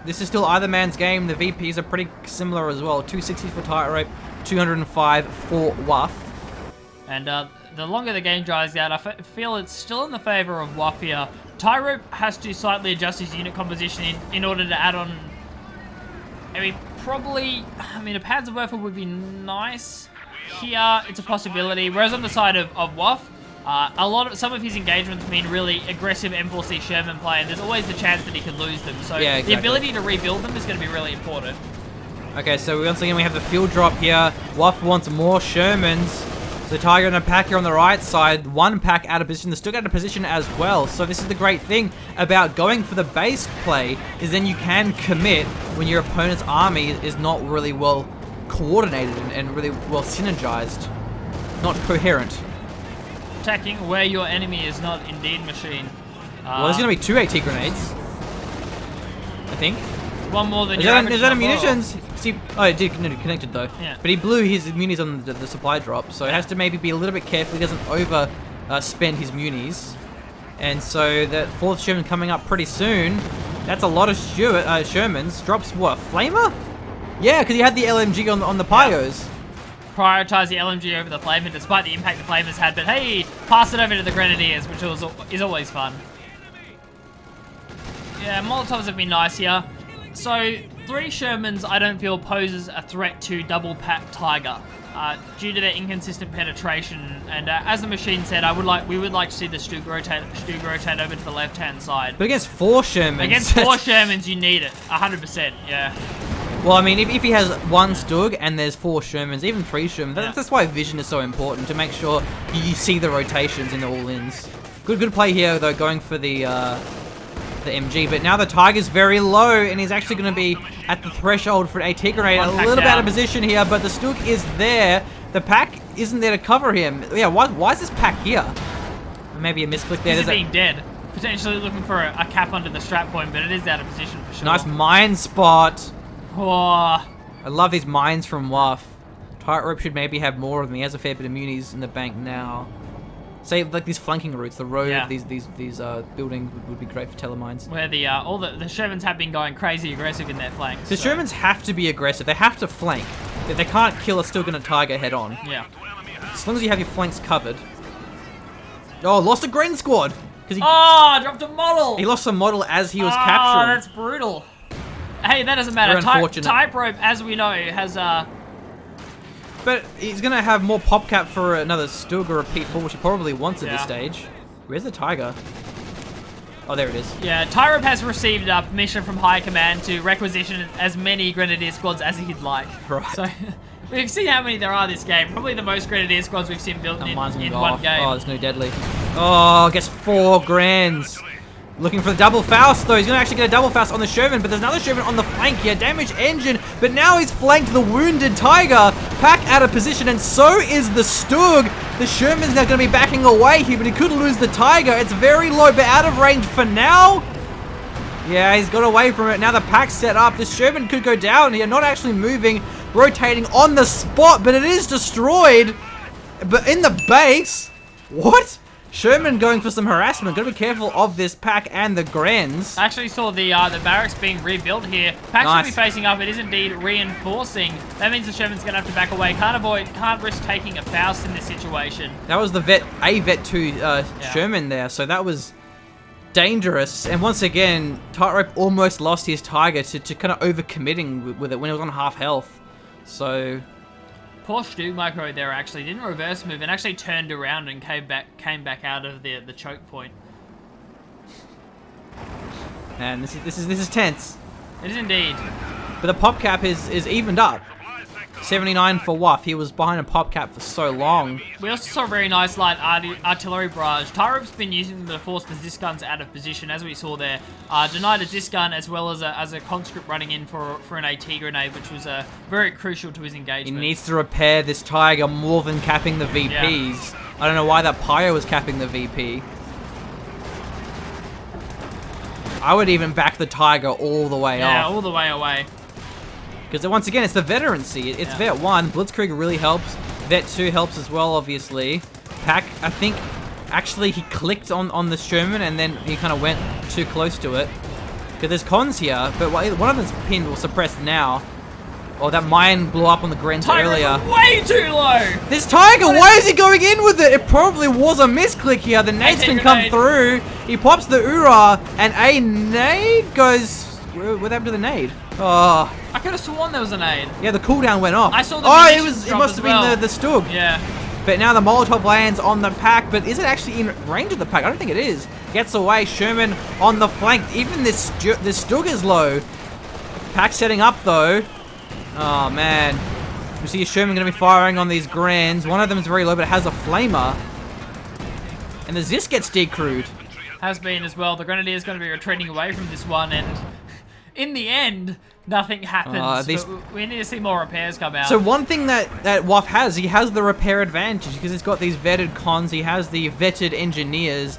this is still either man's game. The VPs are pretty similar as well. 260 for Tightrope, 205 for Wuff. And the longer the game dries out, I feel it's still in the favor of Wuff here. Tightrope has to slightly adjust his unit composition in order to add on. I mean, a Panzerwerfer would be nice. Here, it's a possibility. Whereas on the side of Wuff, some of his engagements mean really aggressive M4C Sherman play, and there's always the chance that he can lose them. So yeah, exactly. The ability to rebuild them is going to be really important. Okay, so once again we have the field drop here. Wuff wants more Shermans. So Tiger and a pack here on the right side. One pack out of position. They're still out of position as well. So this is the great thing about going for the base play, is then you can commit when your opponent's army is not really well coordinated and really well synergized. Not coherent. Attacking where your enemy is not indeed machine. Well, there's going to be 2 AT grenades. I think. One more than Is that a munitions? See, oh, it did connected though. Yeah. But he blew his munis on the supply drop, so he has to maybe be a little bit careful he doesn't over spend his munis. And so that 4th Sherman coming up pretty soon. That's a lot of Shermans. Drops what? Flamer? Yeah, because he had the LMG on the Pyos. Prioritize the LMG over the Flamer despite the impact the Flamer's had, but hey, pass it over to the Grenadiers, which is always fun. Yeah, Molotovs have been nice here. So, 3 Shermans I don't feel poses a threat to double pack Tiger due to their inconsistent penetration. And as the machine said, we would like to see the Stug rotate over to the left-hand side. But against 4 Shermans... Against 4 Shermans, you need it. 100%, yeah. Well, I mean, if he has 1 Stug and there's 4 Shermans, even 3 Shermans, that's why vision is so important, to make sure you see the rotations in the all-ins. Good play here, though, going for the MG, but now the Tiger's very low, and he's actually going to be at the threshold for an AT grenade. A little bit out of position here, but the Stug is there. The pack isn't there to cover him. Yeah, why is this pack here? Maybe a misclick there. He's being dead. Potentially looking for a cap under the strap point, but it is out of position for sure. Nice mine spot. Oh. I love these mines from Wuff. Tightrope should maybe have more of them. He has a fair bit of munis in the bank now. Say like these flanking routes, the road, these buildings would be great for telemines. Where all the Shermans have been going crazy aggressive in their flanks. The Shermans have to be aggressive. They have to flank. If they can't kill a Still Gonna Tiger head on. Yeah. As long as you have your flanks covered. Oh, lost a Gren squad. Dropped a model. He lost a model as he was capturing. Oh, that's brutal. Hey, that doesn't matter. Tightrope, as we know, has But he's going to have more pop cap for another Stug or a P4, which he probably wants at this stage. Where's the Tiger? Oh, there it is. Yeah, Tightrope has received permission from High Command to requisition as many Grenadier squads as he'd like. Right. So, we've seen how many there are this game. Probably the most Grenadier squads we've seen built in one game. Oh, there's no deadly. Oh, gets 4 grands. Looking for the double Faust though. He's going to actually get a double Faust on the Sherman, but there's another Sherman on the flank here. Damaged engine, but now he's flanked the wounded Tiger. Pack out of position, and so is the Stug. The Sherman's now going to be backing away here, but he could lose the Tiger. It's very low, but out of range for now. Yeah, he's got away from it. Now the pack's set up. The Sherman could go down here, not actually moving, rotating on the spot, but it is destroyed. But in the base, what? Sherman going for some harassment. Gotta be careful of this pack and the Grens. I actually saw the barracks being rebuilt here. Pack should be facing up. It is indeed reinforcing. That means the Sherman's gonna have to back away. Can't risk taking a Faust in this situation. That was the Vet 2 Sherman there, so that was dangerous. And once again, Tightrope almost lost his Tiger to kind of overcommitting with it when it was on half health. So Poor Stu Micro there actually didn't reverse move and actually turned around and came back out of the choke point. And this is tense. It is indeed. But the pop cap is evened up. 79 for Wuff. He was behind a pop cap for so long. We also saw a very nice light artillery barrage. Tightrope's been using them to force the Zis guns out of position, as we saw there. Denied a Zis gun as well as a conscript running in for an AT grenade, which was very crucial to his engagement. He needs to repair this Tiger more than capping the VPs. Yeah. I don't know why that Pyro was capping the VP. I would even back the Tiger all the way off. Yeah, all the way away. Because once again, it's the veterancy. It's Vet 1. Blitzkrieg really helps. Vet 2 helps as well, obviously. Pack, I think, actually he clicked on the Sherman and then he kind of went too close to it. Because there's cons here, but one of them's pinned or suppressed now. Oh, that mine blew up on the Grens earlier. Way too low! This Tiger, why is he going in with it? It probably was a misclick here. The nades can come through. He pops the Ura, and a nade goes... What happened to the nade? Oh. I could have sworn there was a nade. Yeah, the cooldown went off. I saw the it must have been the Stug. Yeah. But now the Molotov lands on the pack, but is it actually in range of the pack? I don't think it is. Gets away, Sherman on the flank. Even this Stug is low. Pack setting up though. Oh man. We see Sherman going to be firing on these Grens. One of them is very low, but it has a flamer. And the Zis gets decrewed. Has been as well. The Grenadier's going to be retreating away from this one, and in the end, nothing happens. But we need to see more repairs come out. So one thing that Wuff has, he has the repair advantage because he's got these vetted cons. He has the vetted engineers.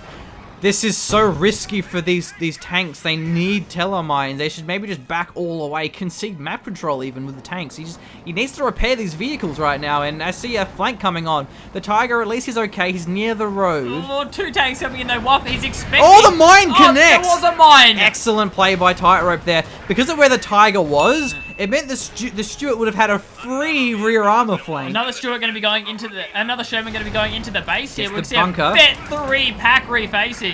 This is so risky for these tanks. They need telemines. They should maybe just back all the way, concede map control even with the tanks. He needs to repair these vehicles right now, and I see a flank coming on. The Tiger, at least he's okay. He's near the road. Oh, 2 tanks coming in though. Wuff, he's expecting... Oh, the mine connects! There was a mine! Excellent play by Tightrope there. Because of where the Tiger was, it meant the Stuart would have had a free rear armor flank. Another Stuart going to be going into another Sherman going to be going into the base here. We see a Vet 3 pack refacing.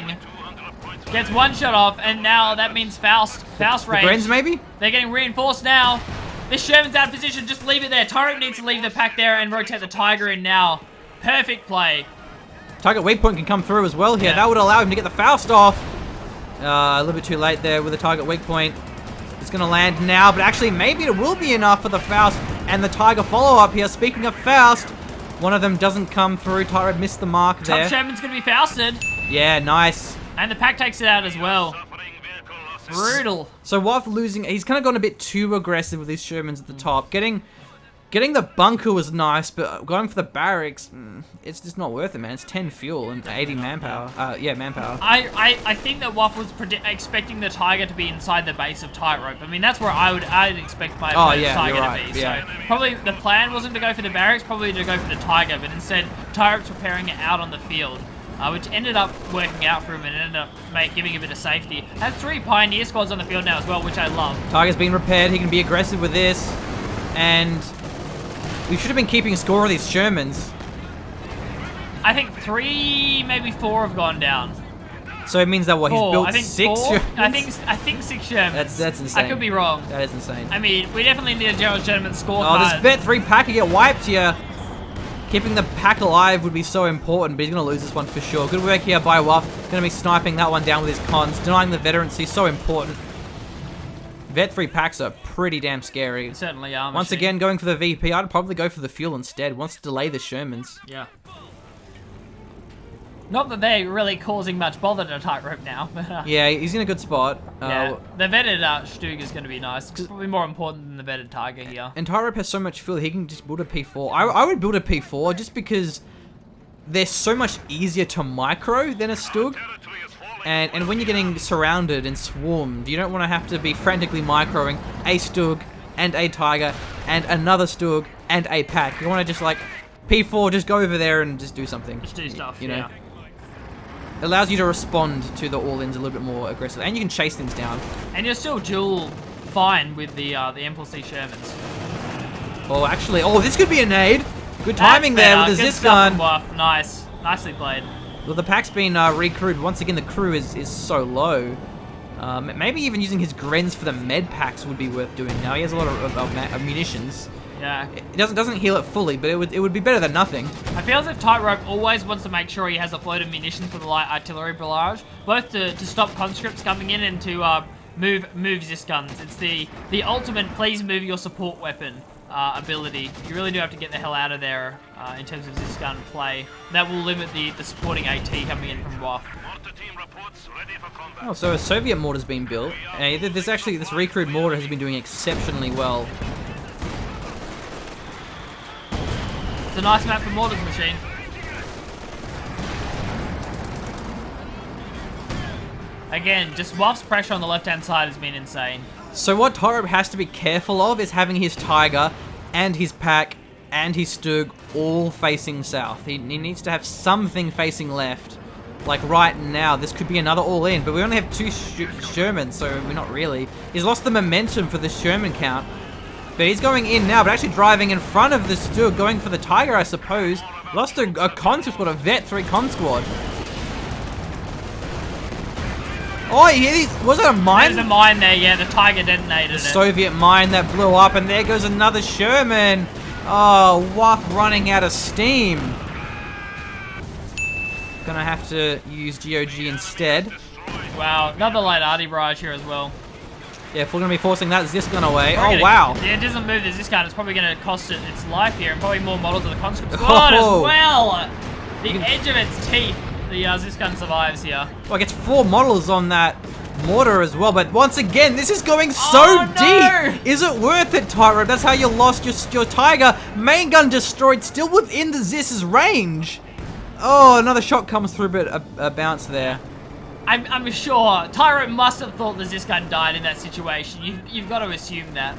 Gets one shot off, and now that means Faust range. The Grens maybe? They're getting reinforced now. This Sherman's out of position. Just leave it there. Tightrope needs to leave the pack there and rotate the Tiger in now. Perfect play. Target weak point can come through as well here. Yeah. That would allow him to get the Faust off. A little bit too late there with the target weak point. It's going to land now, but actually maybe it will be enough for the Faust and the Tiger follow-up here. Speaking of Faust, one of them doesn't come through. Tightrope missed the mark there. Top Sherman's going to be Fausted. Yeah, nice. And the pack takes it out as well. Brutal. So Wuff losing, he's kind of gone a bit too aggressive with his Shermans at the top. Getting the bunker was nice, but going for the barracks, it's just not worth it, man. It's 10 fuel and 80 manpower. Yeah, manpower. I think that Wuff was expecting the Tiger to be inside the base of Tightrope. I mean, that's where I'd expect my Tiger to be. Yeah. So probably the plan wasn't to go for the barracks, probably to go for the Tiger, but instead Tightrope's preparing it out on the field. Which ended up working out for him and ended up giving a bit of safety. Has 3 Pioneer squads on the field now as well, which I love. Tiger's been repaired. He can be aggressive with this. And we should have been keeping score of these Shermans. I think 3, maybe 4 have gone down. So it means that what, he's built 6 Shermans? I think 6 Shermans. That's insane. I could be wrong. That is insane. I mean, we definitely need a general Sherman scorecard. Oh, this Vet 3 pack can get wiped here. Keeping the pack alive would be so important, but he's going to lose this one for sure. Good work here by Wuff. Going to be sniping that one down with his cons. Denying the veterancy, so important. Vet 3 packs are pretty damn scary. They certainly are. Once again, going for the VP. I'd probably go for the fuel instead. Wants to delay the Shermans. Yeah. Not that they're really causing much bother to Tightrope now. But, Yeah, he's in a good spot. yeah, the vetted Stug is going to be nice. It's probably more important than the vetted Tiger here. And Tightrope has so much fuel, he can just build a P4. I would build a P4 just because they're so much easier to micro than a Stug. And when you're getting surrounded and swarmed, you don't want to have to be frantically microing a Stug and a Tiger and another Stug and a pack. You want to just like P4, just go over there and just do something. Just do stuff, you know. yeah. It allows you to respond to the all-ins a little bit more aggressively, and you can chase things down. And you're still dual fine with the M4C Shermans. Oh, actually, oh, this could be a nade. Good That's timing there better. with the Good Zis stuff from gun. Wuff. Nice. Nicely played. Well, the pack's been recrewed. Once again, the crew is so low. Maybe even using his Grens for the med packs would be worth doing now. He has a lot of munitions. Yeah. It doesn't heal it fully, but it would be better than nothing. I feel as if Tightrope always wants to make sure he has a float of munitions for the light artillery barrage, both to stop conscripts coming in and to move Zis guns. It's the ultimate please move your support weapon ability. You really do have to get the hell out of there in terms of Zis gun play. That will limit the supporting AT coming in from Wuff. Oh, so a Soviet mortar's been built. There's actually, this recruit mortar has been doing exceptionally well. It's a nice map for Mortar's Machine. Again, just Wuff's pressure on the left-hand side has been insane. So what Tightrope has to be careful of is having his Tiger and his pack and his Stug all facing south. He needs to have something facing left. Like right now, this could be another all-in, but we only have 2 Shermans, so we're not really. He's lost the momentum for the Sherman count. But he's going in now, but actually driving in front of the Stug, going for the Tiger, I suppose. Lost a con squad, a Vet 3 con squad. Oh, was it a mine? There's a mine there, yeah, the Tiger detonated it. Soviet mine that blew up, and there goes another Sherman. Oh, Wuff running out of steam. Gonna have to use GOG instead. Wow, another light arty barrage here as well. Yeah, if we're gonna be forcing that Zis gun away. Probably Oh, wow. Yeah, it doesn't move the Zis gun. It's probably going to cost it its life here, and probably more models of the conscript squad as well. The edge of its teeth, the Zis gun survives here. Well, it gets 4 models on that mortar as well, but once again, this is going so deep. Is it worth it, Tightrope? That's how you lost your Tiger. Main gun destroyed, still within the Zis's range. Oh, another shot comes through, but a bounce there. I'm sure Tightrope must have thought the Zis gun died in that situation. You've got to assume that.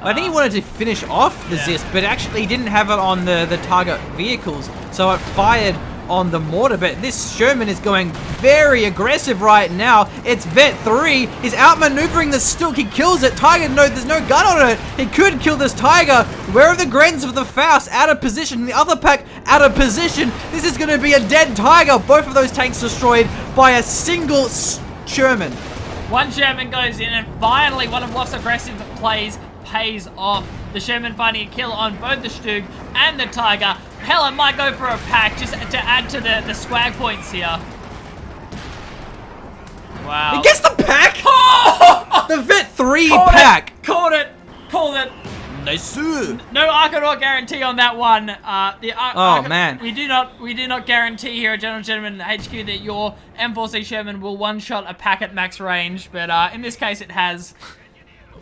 I think he wanted to finish off the Zis, but actually he didn't have it on the target vehicles, so it fired on the mortar. But this Sherman is going very aggressive right now. It's Vet 3. He's outmaneuvering the Stug. He kills it. Tiger, no, there's no gun on it. He could kill this Tiger. Where are the Grens of the Faust? Out of position. The other pack out of position. This is going to be a dead Tiger. Both of those tanks destroyed by a single Sherman. One Sherman goes in, and finally one of Wuff's aggressive plays pays off. The Sherman finding a kill on both the Stug and the Tiger. Hell, it might go for a pack just to add to the swag points here. Wow. He gets the pack! Oh! The Vet 3 Called pack! It. Called it! Called it! Nice. No Archanaut guarantee on that one. Man. We do not guarantee here at General Gentleman HQ that your M4C Sherman will one-shot a pack at max range, but in this case it has.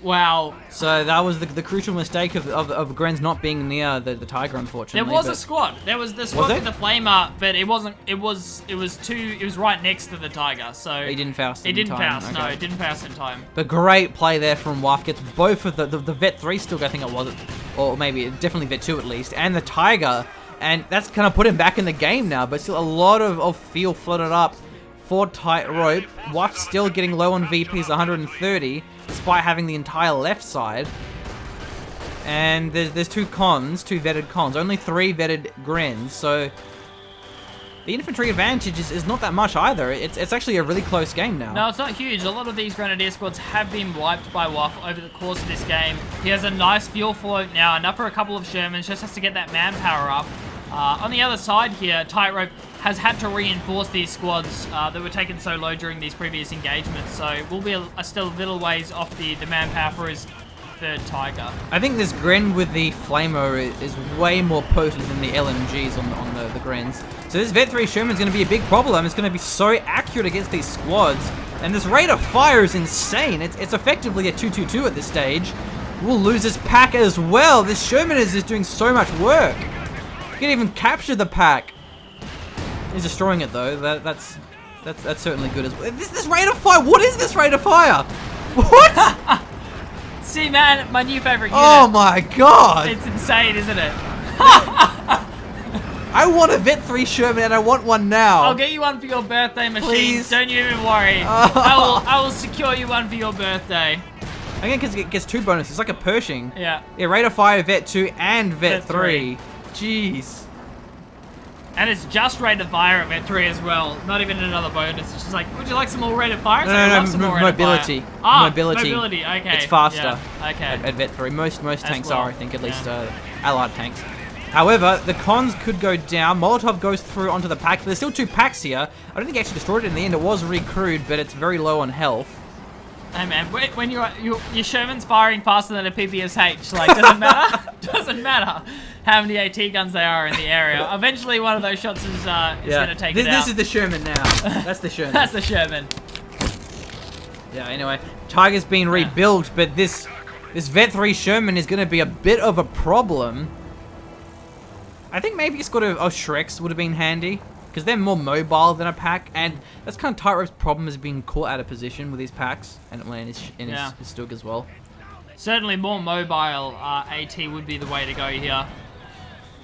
Wow. So that was the crucial mistake of Grens not being near the Tiger, unfortunately. There was a squad. There was the squad with the Flamer, but it wasn't. It was right next to the Tiger. So he didn't Faust. It didn't time. Faust. Okay. No, it didn't Faust in time. But great play there from Wuff. Gets both of the Vet 3 Stug, I think it was, or maybe definitely Vet 2 at least, and the Tiger, and that's kind of put him back in the game now. But still a lot of fuel flooded up for Tightrope. Wuff still getting low on VPs, 130. Despite having the entire left side. And there's 2 vetted cons. Only 3 vetted Grens, so the infantry advantage is not that much either. It's actually a really close game now. No, it's not huge. A lot of these Grenadier squads have been wiped by Wuff over the course of this game. He has a nice fuel float now, enough for a couple of Shermans, just has to get that manpower up. On the other side here, Tightrope has had to reinforce these squads that were taken so low during these previous engagements, so we'll be still a little ways off the manpower third Tiger. I think this Gren with the Flamer is way more potent than the LMGs on the Grens. So this Vet 3 Sherman's going to be a big problem. It's going to be so accurate against these squads. And this rate of fire is insane. It's effectively a 2-2-2 at this stage. We'll lose this pack as well. This Sherman is just doing so much work. He can even capture the pack. He's destroying it though. That's certainly good as well. This rate of fire. What is this rate of fire? What? See, man, my new favorite unit. Oh my god! It's insane, isn't it? I want a Vet 3 Sherman and I want one now. I'll get you one for your birthday, machine. Please. Don't you even worry. I will secure you one for your birthday. Again, because it gets 2 bonuses. It's like a Pershing. Yeah. Yeah, rate of fire, Vet 2 and Vet Vet 3. Jeez. And it's just rate of fire at Vet 3 as well. Not even another bonus. It's just like, would you like some more rate of fire? It's like, I love some more rate of mobility. fire. Ah, Mobility. okay. It's faster. Yeah. Okay. At Vet 3. Most tanks well. are, I think, at least allied tanks. However, the cons could go down. Molotov goes through onto the pack. There's still 2 packs here. I don't think he actually destroyed it in the end. It was recrewed, but it's very low on health. Hey man, when your Sherman's firing faster than a PPSH, like, doesn't matter. Doesn't matter how many AT guns they are in the area. Eventually, one of those shots is gonna take it out. This is the Sherman now. That's the Sherman. That's the Sherman. Yeah. Anyway, Tiger's been rebuilt, but this Vet 3 Sherman is gonna be a bit of a problem. I think maybe it's got a Shreks would have been handy. Because they're more mobile than a pack, and that's kind of Tightrope's problem, is being caught out of position with these packs, and his Stug as well. Certainly more mobile AT would be the way to go here.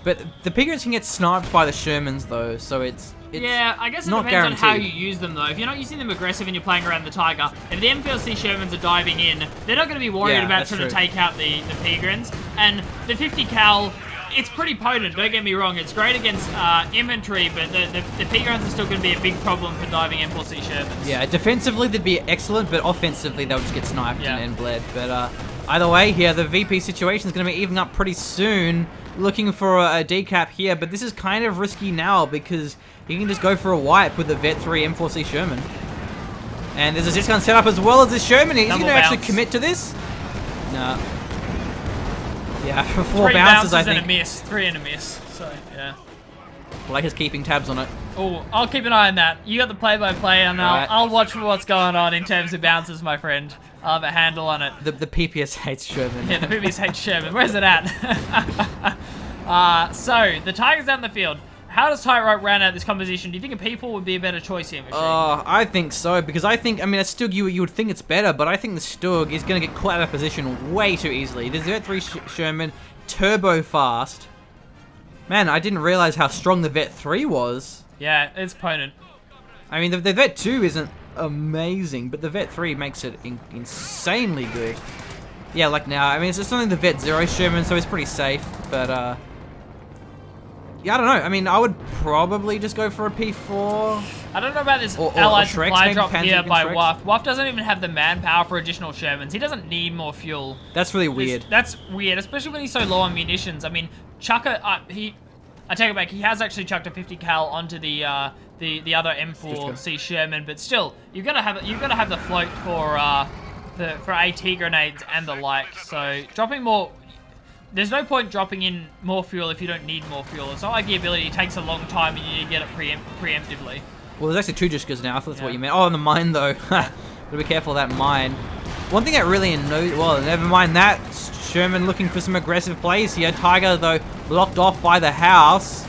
But the Piglets can get sniped by the Shermans though, so it's yeah, I guess it not depends guaranteed. on how you use them though. If you're not using them aggressive and you're playing around the Tiger, if the MPLC Shermans are diving in, they're not going to be worried about trying to take out the Pigrins. And the 50 cal, it's pretty potent, don't get me wrong. It's great against infantry, but the Pigrins are still going to be a big problem for diving MPLC Shermans. Yeah, defensively they'd be excellent, but offensively they'll just get sniped and bled. But either way here, the VP situation is going to be evening up pretty soon. Looking for a decap here, but this is kind of risky now because you can just go for a wipe with the Vet 3 M4C Sherman. And there's a discount set up as well as this Sherman. Is he going to actually commit to this? No. Yeah, for 4 bounces, I think. 3 and a miss. 3 and a miss. So, yeah. Like he's keeping tabs on it. Oh, I'll keep an eye on that. You got the play-by-play, and I'll watch for what's going on in terms of bounces, my friend. I'll have a handle on it. The PPS hates Sherman. Yeah, the PPS hates Sherman. Where's it at? So, the Tiger's out in the field. How does Tightrope round out this composition? Do you think a P4 would be a better choice here, Machine? I think so, because I think, I mean, a Stug, you would think it's better, but I think the Stug is going to get caught out of position way too easily. The Vet 3 Sherman, turbo fast. Man, I didn't realize how strong the Vet 3 was. Yeah, it's potent. I mean, the Vet 2 isn't amazing, but the Vet 3 makes it insanely good. Yeah, like now, I mean, it's only the Vet 0 Sherman, so it's pretty safe, but, yeah, I don't know. I mean, I would probably just go for a P4. I don't know about this allied supply drop here by Shreks. Wuff. Wuff doesn't even have the manpower for additional Shermans. He doesn't need more fuel. That's really weird. That's weird, especially when he's so low on munitions. I mean, chuck a... I take it back. He has actually chucked a 50 cal onto the other M4C Sherman, but still, you're gonna have the float for AT grenades and the like. So dropping more. There's no point dropping in more fuel if you don't need more fuel. It's not like the ability takes a long time and you need to get it preemptively. Well, there's actually 2 Jishkas now, if that's what you meant. Oh, and the mine, though. Gotta be careful of that mine. One thing that really annoyed... Well, never mind that. Sherman looking for some aggressive plays here. Tiger, though, blocked off by the house.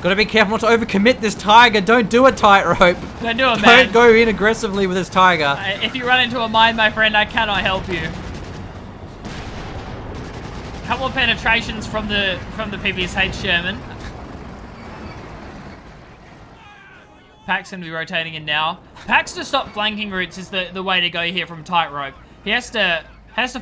Gotta be careful not to overcommit this Tiger. Don't do a Tightrope. Don't do it, man. Don't go in aggressively with this Tiger. If you run into a mine, my friend, I cannot help you. Couple of penetrations from the PPSH Sherman. Pack's going to be rotating in now. Pack's to stop flanking routes is the way to go here from Tightrope. He has to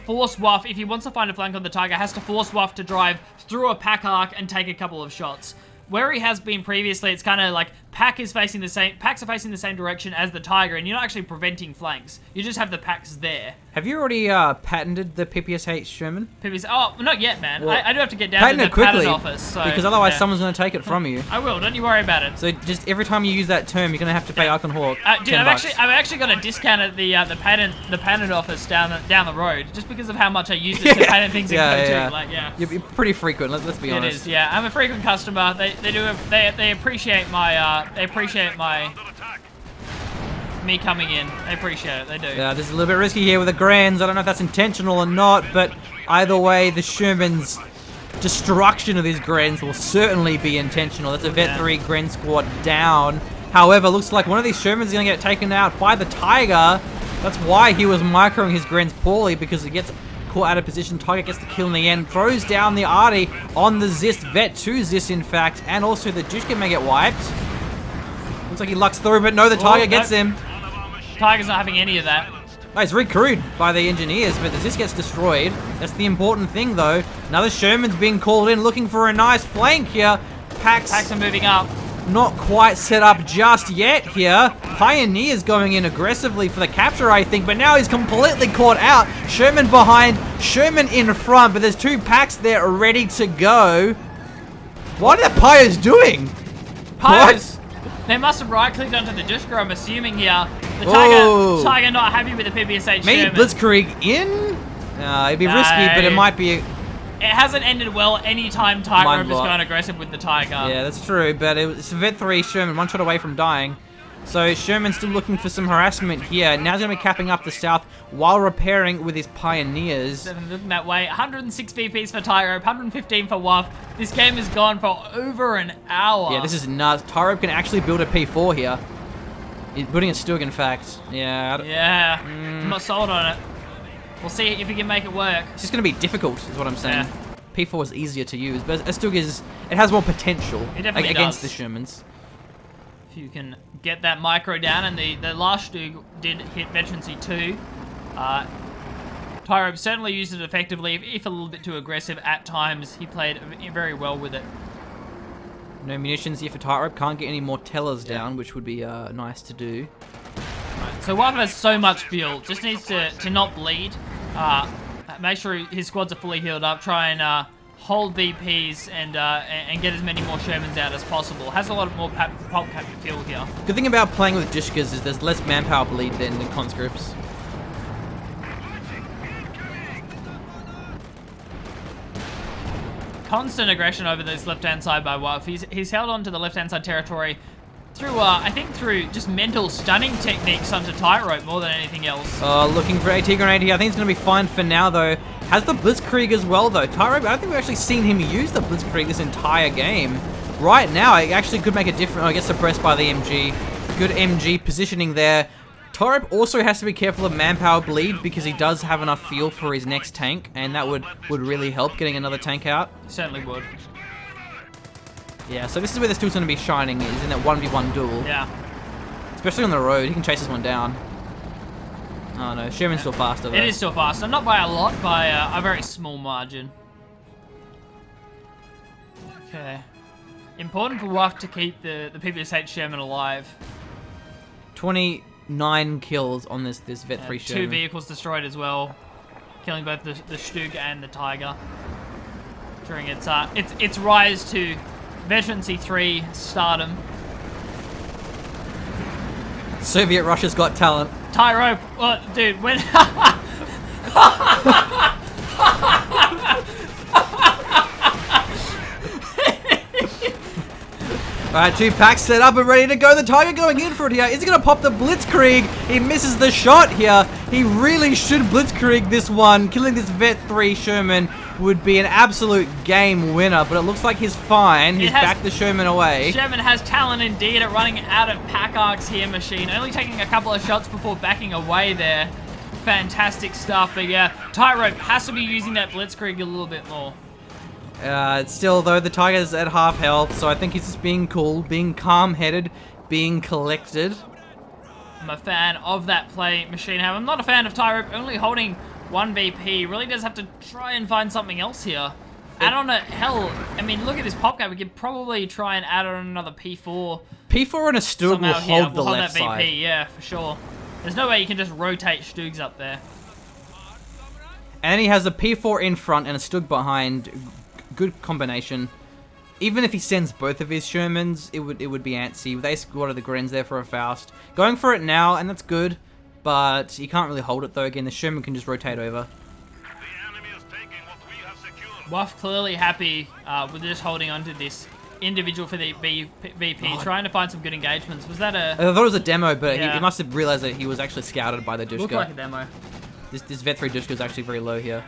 force Wuff, if he wants to find a flank on the Tiger, has to force Wuff to drive through a pack arc and take a couple of shots. Where he has been previously, it's kind of like Packs are facing the same direction as the Tiger, and you're not actually preventing flanks. You just have the packs there. Have you already patented the PPSH Sherman? Oh, not yet, man. Well, I do have to get down to the patent office. So, because otherwise yeah. someone's going to take it from you. I will. Don't you worry about it. So just every time you use that term, you're going to have to pay Icon Hawk Dude, $10. I've actually got a discount at the patent office down the road, just because of how much I use it to patent things in Coh2. Like, yeah. You're pretty frequent. Let's be honest. It is. Yeah, I'm a frequent customer. They appreciate my me coming in. They appreciate it. They do. Yeah, this is a little bit risky here with the Grands. I don't know if that's intentional or not, but either way, the Sherman's destruction of these Grands will certainly be intentional. That's a Vet 3 Grand squad down. However, looks like one of these Shermans is going to get taken out by the Tiger. That's why he was microing his Grands poorly, because he gets caught out of position. Tiger gets the kill in the end, throws down the Arty on the Zist, Vet 2 Zist in fact, and also the Dushkin may get wiped. Looks like he lucks through, but no, the Tiger gets him. Tiger's not having any of that. Oh, he's recruited by the engineers, but the Zist gets destroyed. That's the important thing, though. Another Sherman's being called in, looking for a nice flank here. Packs are moving up. Not quite set up just yet here. Pioneer's going in aggressively for the capture, I think, but now he's completely caught out. Sherman behind, Sherman in front, but there's two packs there ready to go. What are the Pyos doing? Pyos? They must have right-clicked onto the Dushka, I'm assuming here. The Tiger not happy with the PPSH Maybe Sherman. Blitzkrieg in? It'd be risky, but it might be... It hasn't ended well any time Tightrope has gone aggressive with the Tiger. Yeah, that's true, but it's a Vet 3 Sherman, one shot away from dying. So Sherman's still looking for some harassment here. Now he's going to be capping up the south while repairing with his Pioneers. Looking that way. 106 VPs for Tightrope, 115 for Wuff. This game has gone for over an hour. Yeah, this is nuts. Tightrope can actually build a P4 here. He's building a Stug, in fact. Yeah. I'm not sold on it. We'll see if he can make it work. It's just going to be difficult, is what I'm saying. Yeah. P4 is easier to use, but a Stug it has more potential against the Shermans. If you can get that micro down, and the last Stug did hit Veterancy 2. Tightrope certainly used it effectively, if a little bit too aggressive at times. He played very well with it. No munitions here for Tightrope. Can't get any more tellers down, which would be nice to do. Right, so Wuff has so much fuel. Just needs to not bleed. Make sure his squads are fully healed up. Try and hold VPs and get as many more Shermans out as possible. Has a lot more pulp capture fuel here. Good thing about playing with Dushkas is there's less manpower bleed than conscripts. Constant aggression over this left-hand side by Wuff. He's held on to the left-hand side territory through, I think through just mental stunning techniques onto Tightrope more than anything else. Looking for AT grenade here. I think it's going to be fine for now, though. Has the Blitzkrieg as well, though. Tightrope, I don't think we've actually seen him use the Blitzkrieg this entire game. Right now, it actually could make a difference. Oh, it gets suppressed by the MG. Good MG positioning there. Tightrope also has to be careful of manpower bleed because he does have enough fuel for his next tank, and that would really help getting another tank out. Certainly would. Yeah, so this is where the Stug's going to be shining, is in that 1v1 duel. Yeah. Especially on the road, he can chase this one down. Oh no, Sherman's still faster though. It is still faster, not by a lot, by a very small margin. Okay. Important for Wuff to keep the PPSH Sherman alive. 29 kills on this Vet 3 Sherman. 2 vehicles destroyed as well, killing both the Stug and the Tiger during its rise to Veterancy 3 stardom. Soviet Russia's got talent. Tightrope, dude, when... Alright, 2 packs set up and ready to go. The Tiger going in for it here. Is he going to pop the Blitzkrieg? He misses the shot here. He really should Blitzkrieg this one. Killing this Vet 3 Sherman would be an absolute game winner, but it looks like he's fine. He's backed the Sherman away. Sherman has talent indeed at running out of pack arcs here, Machine. Only taking a couple of shots before backing away there. Fantastic stuff, but yeah, Tightrope has to be using that Blitzkrieg a little bit more. Still, though, the Tiger's at half health, so I think he's just being cool, being calm-headed, being collected. I'm a fan of that play, Machine. However, I'm not a fan of Tightrope only holding 1 VP. Really does have to try and find something else here. add on a... Hell, I mean, look at this pop gap. We could probably try and add on another P4. P4 and a Stug will Somehow hold here. the We'll hold left that VP, side. yeah, for sure. There's no way you can just rotate Stugs up there. And then he has a P4 in front and a Stug behind. Good combination. Even if he sends both of his Shermans, it would be antsy. They squatted the Grens there for a Faust. Going for it now, and that's good. But you can't really hold it though. Again, the Sherman can just rotate over. Wuff clearly happy with just holding on to this individual for the VP, trying to find some good engagements. Was that a... I thought it was a demo, but Yeah. he must have realized that he was actually scouted by the Dushka. Looked like a demo. This Vet 3 Dushka is actually very low here.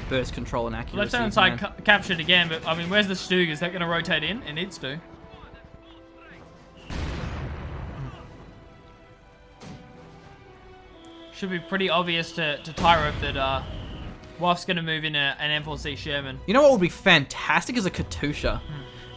Burst control and accuracy. Left hand side captured again, but I mean, where's the Stug? Is that going to rotate in? It needs to. Should be pretty obvious to Tightrope that Wuff's going to move in an M4C Sherman. You know what would be fantastic is a Katusha.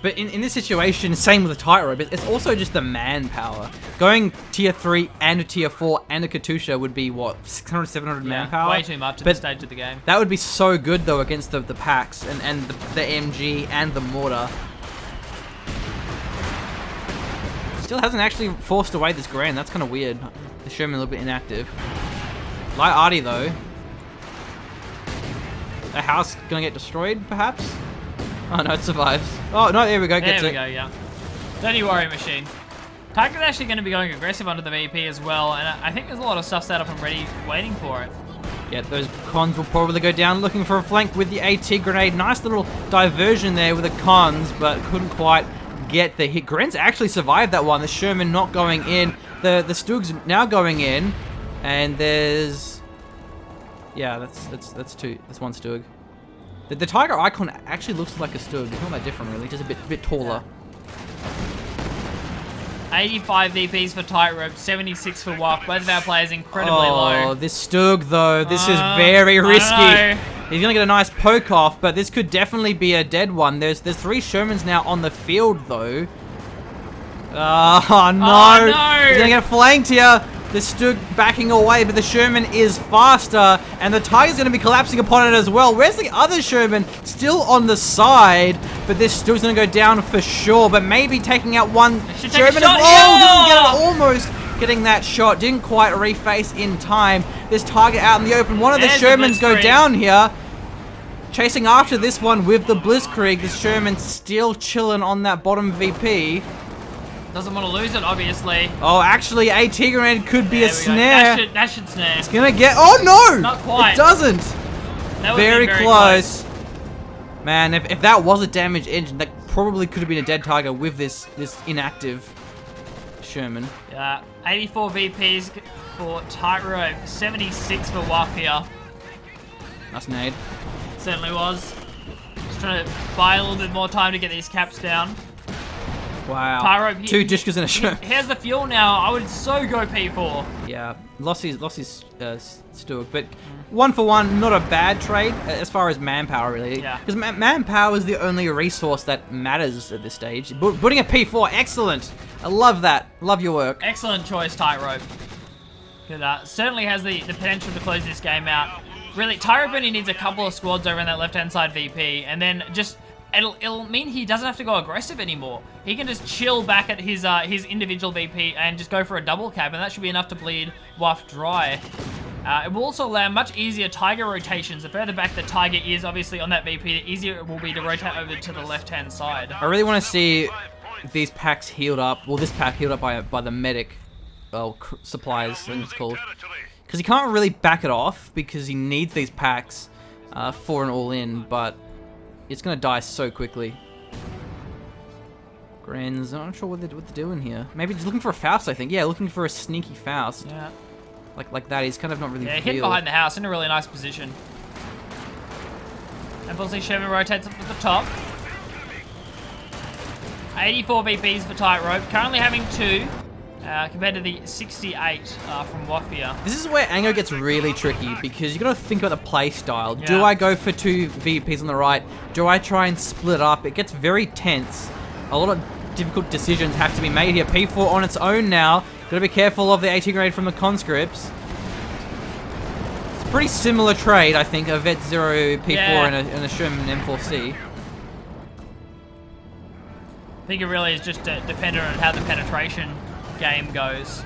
But in this situation, same with the Tightrope, it's also just the manpower. Going tier 3 and a tier 4 and a Katusha would be, what, 600, 700 manpower? Way too much at this stage of the game. That would be so good, though, against the packs and the MG and the mortar. Still hasn't actually forced away this Grand. That's kind of weird. The Sherman a little bit inactive. Light Artie, though. The house gonna get destroyed, perhaps? Oh, no, it survives. Oh, no, there we go. There we go, yeah. Don't you worry, Machine. Tiger's actually going to be going aggressive under the VP as well, and I think there's a lot of stuff set up and ready, waiting for it. Yeah, those cons will probably go down looking for a flank with the AT grenade. Nice little diversion there with the cons, but couldn't quite get the hit. Gren's actually survived that one. The Sherman not going in. The Stug's now going in, and there's... Yeah, that's two. That's one Stug. The Tiger icon actually looks like a Stug. It's not that different, really. Just a bit taller. 85 VPs for Tightrope, 76 for Wuff. Both of our players incredibly low. Oh, this Stug, though. This is very risky. He's going to get a nice poke off, but this could definitely be a dead one. There's 3 Shermans now on the field, though. Oh, no. Oh, no. He's going to get flanked here. The Stug backing away, but the Sherman is faster, and the Tiger's going to be collapsing upon it as well. Where's the other Sherman? Still on the side, but this Stug's going to go down for sure, but maybe taking out one Sherman as well. Doesn't get it, almost getting that shot. Didn't quite reface in time. This Tiger out in the open. One of the Shermans go down here. Chasing after this one with the Blitzkrieg. The Sherman still chilling on that bottom VP. Doesn't want to lose it, obviously. Oh, actually, AT grenade could be a snare. That should snare. It's gonna get. Oh no! Not quite. It doesn't. That Very close. Man, if that was a damaged engine, that probably could have been a dead Tiger with this inactive Sherman. Yeah, 84 VPs for Tightrope, 76 for Wuff here. Nice nade. Certainly was. Just trying to buy a little bit more time to get these caps down. Wow. Tightrope, 2 Dishkas and a Sherman. Here's the fuel now. I would so go P4. Yeah, lost his Stug, but 1 for 1, not a bad trade as far as manpower, really. Yeah. Because manpower is the only resource that matters at this stage. Putting a P4, excellent. I love that. Love your work. Excellent choice, Tightrope. Certainly has the potential to close this game out. Really, Tightrope only needs a couple of squads over on that left-hand side VP, and then just... It'll mean he doesn't have to go aggressive anymore. He can just chill back at his individual VP and just go for a double cap, and that should be enough to bleed Wuff dry. It will also allow much easier Tiger rotations. The further back the Tiger is, obviously, on that VP, the easier it will be to rotate over to the left-hand side. I really want to see these packs healed up. Well, this pack healed up by the medic, supplies, I think it's called. Because he can't really back it off because he needs these packs for an all-in, but it's going to die so quickly. Grens, I'm not sure what they're doing here. Maybe just looking for a Faust, I think. Yeah, looking for a sneaky Faust. Yeah. Like that, he's kind of not really hidden behind the house in a really nice position. And we'll see Sherman rotates up to the top. 84 VPs for Tightrope. Currently having 2. Compared to the 68 from Wuff here. This is where Ango gets really tricky because you got to think about the play style. Yeah. Do I go for 2 VPs on the right? Do I try and split up? It gets very tense. A lot of difficult decisions have to be made here. P4 on its own now. Got to be careful of the AT grenade from the conscripts. It's pretty similar trade, I think, a Vet 0 P4 Yeah. and a Sherman M4C. I think it really is just dependent on how the penetration game goes.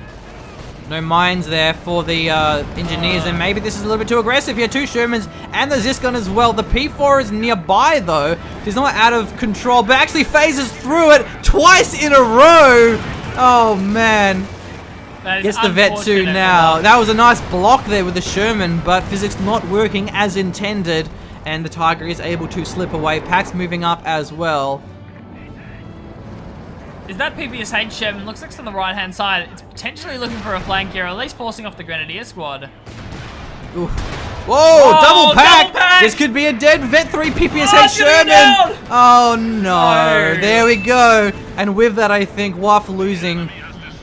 No mines there for the engineers, and maybe this is a little bit too aggressive here. 2 Shermans and the Ziscon as well. The P4 is nearby, though. He's not out of control, but actually phases through it twice in a row. Oh, man. That is Gets the Vet 2 unfortunate now. for That was a nice block there with the Sherman, but physics not working as intended, and the Tiger is able to slip away. Pax moving up as well. Is that PPSH Sherman? Looks like it's on the right-hand side. It's potentially looking for a flank here, or at least forcing off the Grenadier squad. Oof. Whoa, double pack! double pack! This could be a dead Vet 3 PPSH Oh, it's gonna be Sherman! down! Oh no, No. there we go. And with that, I think Wuff losing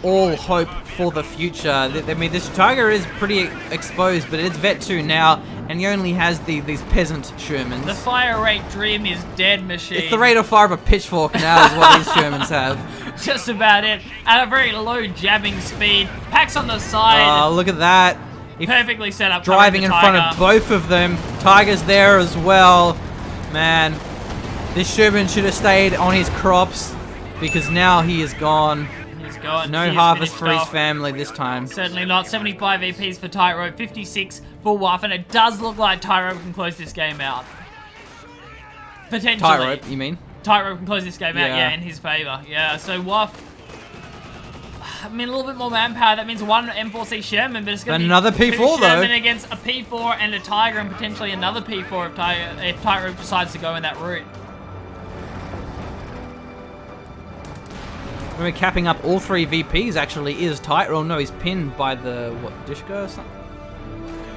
all hope for the future. I mean, this Tiger is pretty exposed, but it's Vet 2 now, and he only has these peasant Shermans. The fire rate dream is dead, machine. It's the rate of fire of a pitchfork now is what these Shermans have. Just about it. At a very low jabbing speed. Pax on the side. Oh, look at that. If Perfectly set up. driving in covering the front of Tiger. both of them. Tiger's there as well. Man, this Sherman should have stayed on his crops because now he is gone. He's gone. No He is harvest for finished his off. family this time. Certainly not. 75 EPs for Tightrope, 56 for Wuff, and it does look like Tightrope can close this game out. Potentially. Tightrope, you mean? Tightrope can close this game out, Yeah. yeah, in his favour. Yeah, so Wuff, I mean, a little bit more manpower. That means 1 M4C Sherman, but it's going to be Another 2 P4 though. Sherman against a P4 and a Tiger, and potentially another P4 if Tightrope decides to go in that route. When we're capping up all 3 VPs actually is Tightrope. No, he's pinned by the, what, Dishka or something?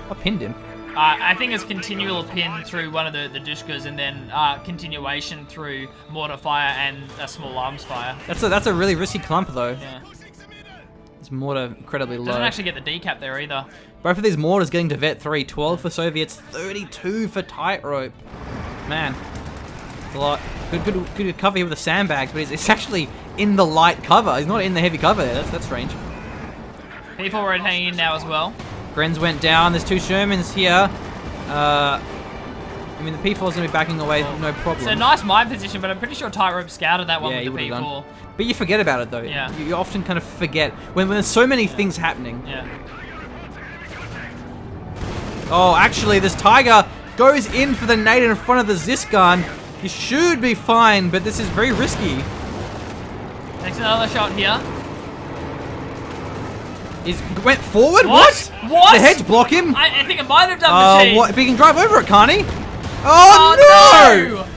I pinned him. I think it's continual pin through one of the Dushkas, and then continuation through mortar fire and a small arms fire. That's a really risky clump though. Yeah. It's mortar incredibly low. Doesn't actually get the decap there either. Both of these mortars getting to Vet 3, 12 for Soviets, 32 for Tightrope. Man, it's a lot. Good cover here with the sandbags, but it's actually in the light cover. He's not in the heavy cover there. That's strange. P4 rotating in now as well. Grenz went down. There's 2 Shermans here. I mean, the P4's going to be backing away, no problem. It's a nice mine position, but I'm pretty sure Tightrope scouted that one Yeah, with the you would've P4. done. But you forget about it though. Yeah. You often kind of forget when there's so many things happening. Yeah. Oh, actually, this Tiger goes in for the nade in front of the Ziscon. He should be fine, but this is very risky. Takes another shot here. He's went forward. What? What? The hedge block him. I think it might have done Oh, machine. what? But he can drive over it, can't he? Oh,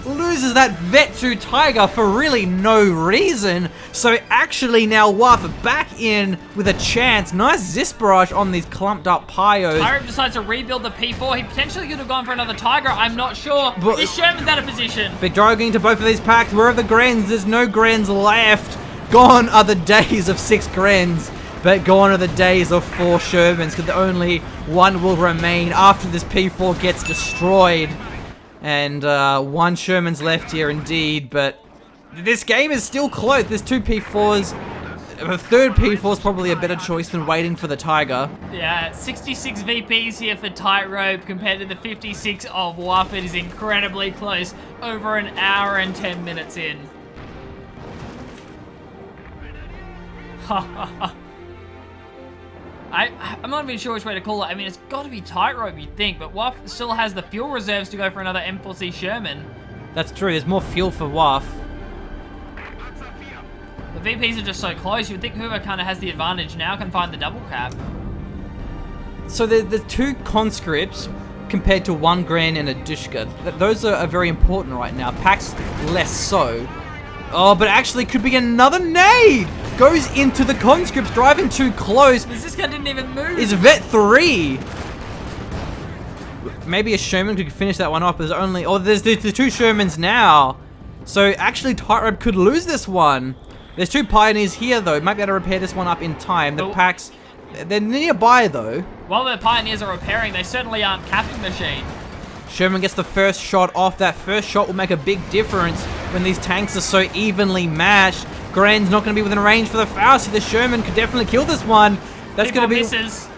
no! Loses that Vet 2 Tiger for really no reason. So actually now Wuff back in with a chance. Nice Zis barrage on these clumped up Pyos. Tightrope decides to rebuild the P4. He potentially could have gone for another Tiger. I'm not sure. But- This Sherman's out of position. But dragging to both of these packs. Where are the Grens? There's no Grens left. Gone are the days of 6 Grens. But gone are the days of 4 Shermans. Because only 1 will remain after this P4 gets destroyed. And 1 Sherman's left here indeed. But this game is still close. There's 2 P4s. A third P4 is probably a better choice than waiting for the Tiger. Yeah, 66 VPs here for Tightrope compared to the 56 of Wuff. It is incredibly close. Over an hour and 10 minutes in. I'm not even sure which way to call it. I mean, it's got to be Tightrope, you'd think, but Wuff still has the fuel reserves to go for another M4C Sherman. That's true. There's more fuel for Wuff. The VPs are just so close. You would think whoever kind of has the advantage now can find the double cap. So the 2 conscripts compared to 1 Gran and a Dushka. Those are very important right now. Pax less so. Oh, but actually could be another nade! Goes into the conscripts, driving too close. This guy didn't even move. Is Vet 3. Maybe a Sherman could finish that one off. There's only... Oh, there's the 2 Shermans now. So actually Tightrope could lose this one. There's 2 Pioneers here though. Might be able to repair this one up in time. The Oh. Pax... They're nearby though. While the Pioneers are repairing, they certainly aren't capping machine. Sherman gets the first shot off. That first shot will make a big difference when these tanks are so evenly matched. Gren's not going to be within range for the Faust. The Sherman could definitely kill this one. That's going to be... Misses.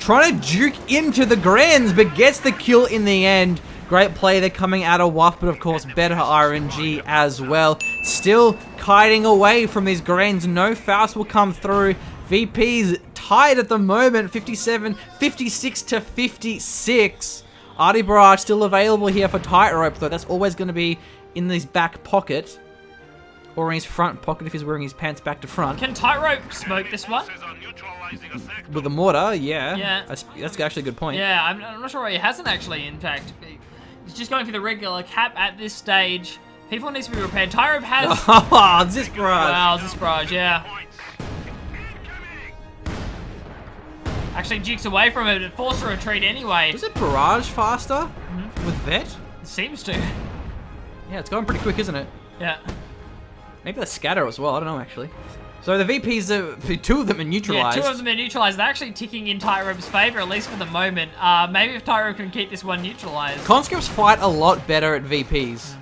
trying to juke into the Grens, but gets the kill in the end. Great play there coming out of Wuff, but of course better RNG as well. Still kiting away from these Grens. No fouls will come through. VP's tied at the moment, 56 to 56. Artie Barrage still available here for Tightrope, though. That's always going to be in his back pocket. Or in his front pocket if he's wearing his pants back to front. Can Tightrope smoke this one? With the mortar, yeah. Yeah. That's actually a good point. Yeah, I'm not sure why he hasn't actually, in fact. He's just going for the regular cap at this stage. P4 needs to be repaired. Tightrope has... Oh, this barrage. Wow, this barrage, yeah. Actually jukes away from it, it forced a retreat anyway. Is it barrage faster with Vet? It seems to. Yeah, it's going pretty quick, isn't it? Yeah. Maybe the scatter as well, I don't know actually. So the VPs, two of them are neutralized. Yeah, two of them are neutralized. They're actually ticking in Tightrope's favor, at least for the moment. Maybe if Tightrope can keep this one neutralized. Conscripts fight a lot better at VPs.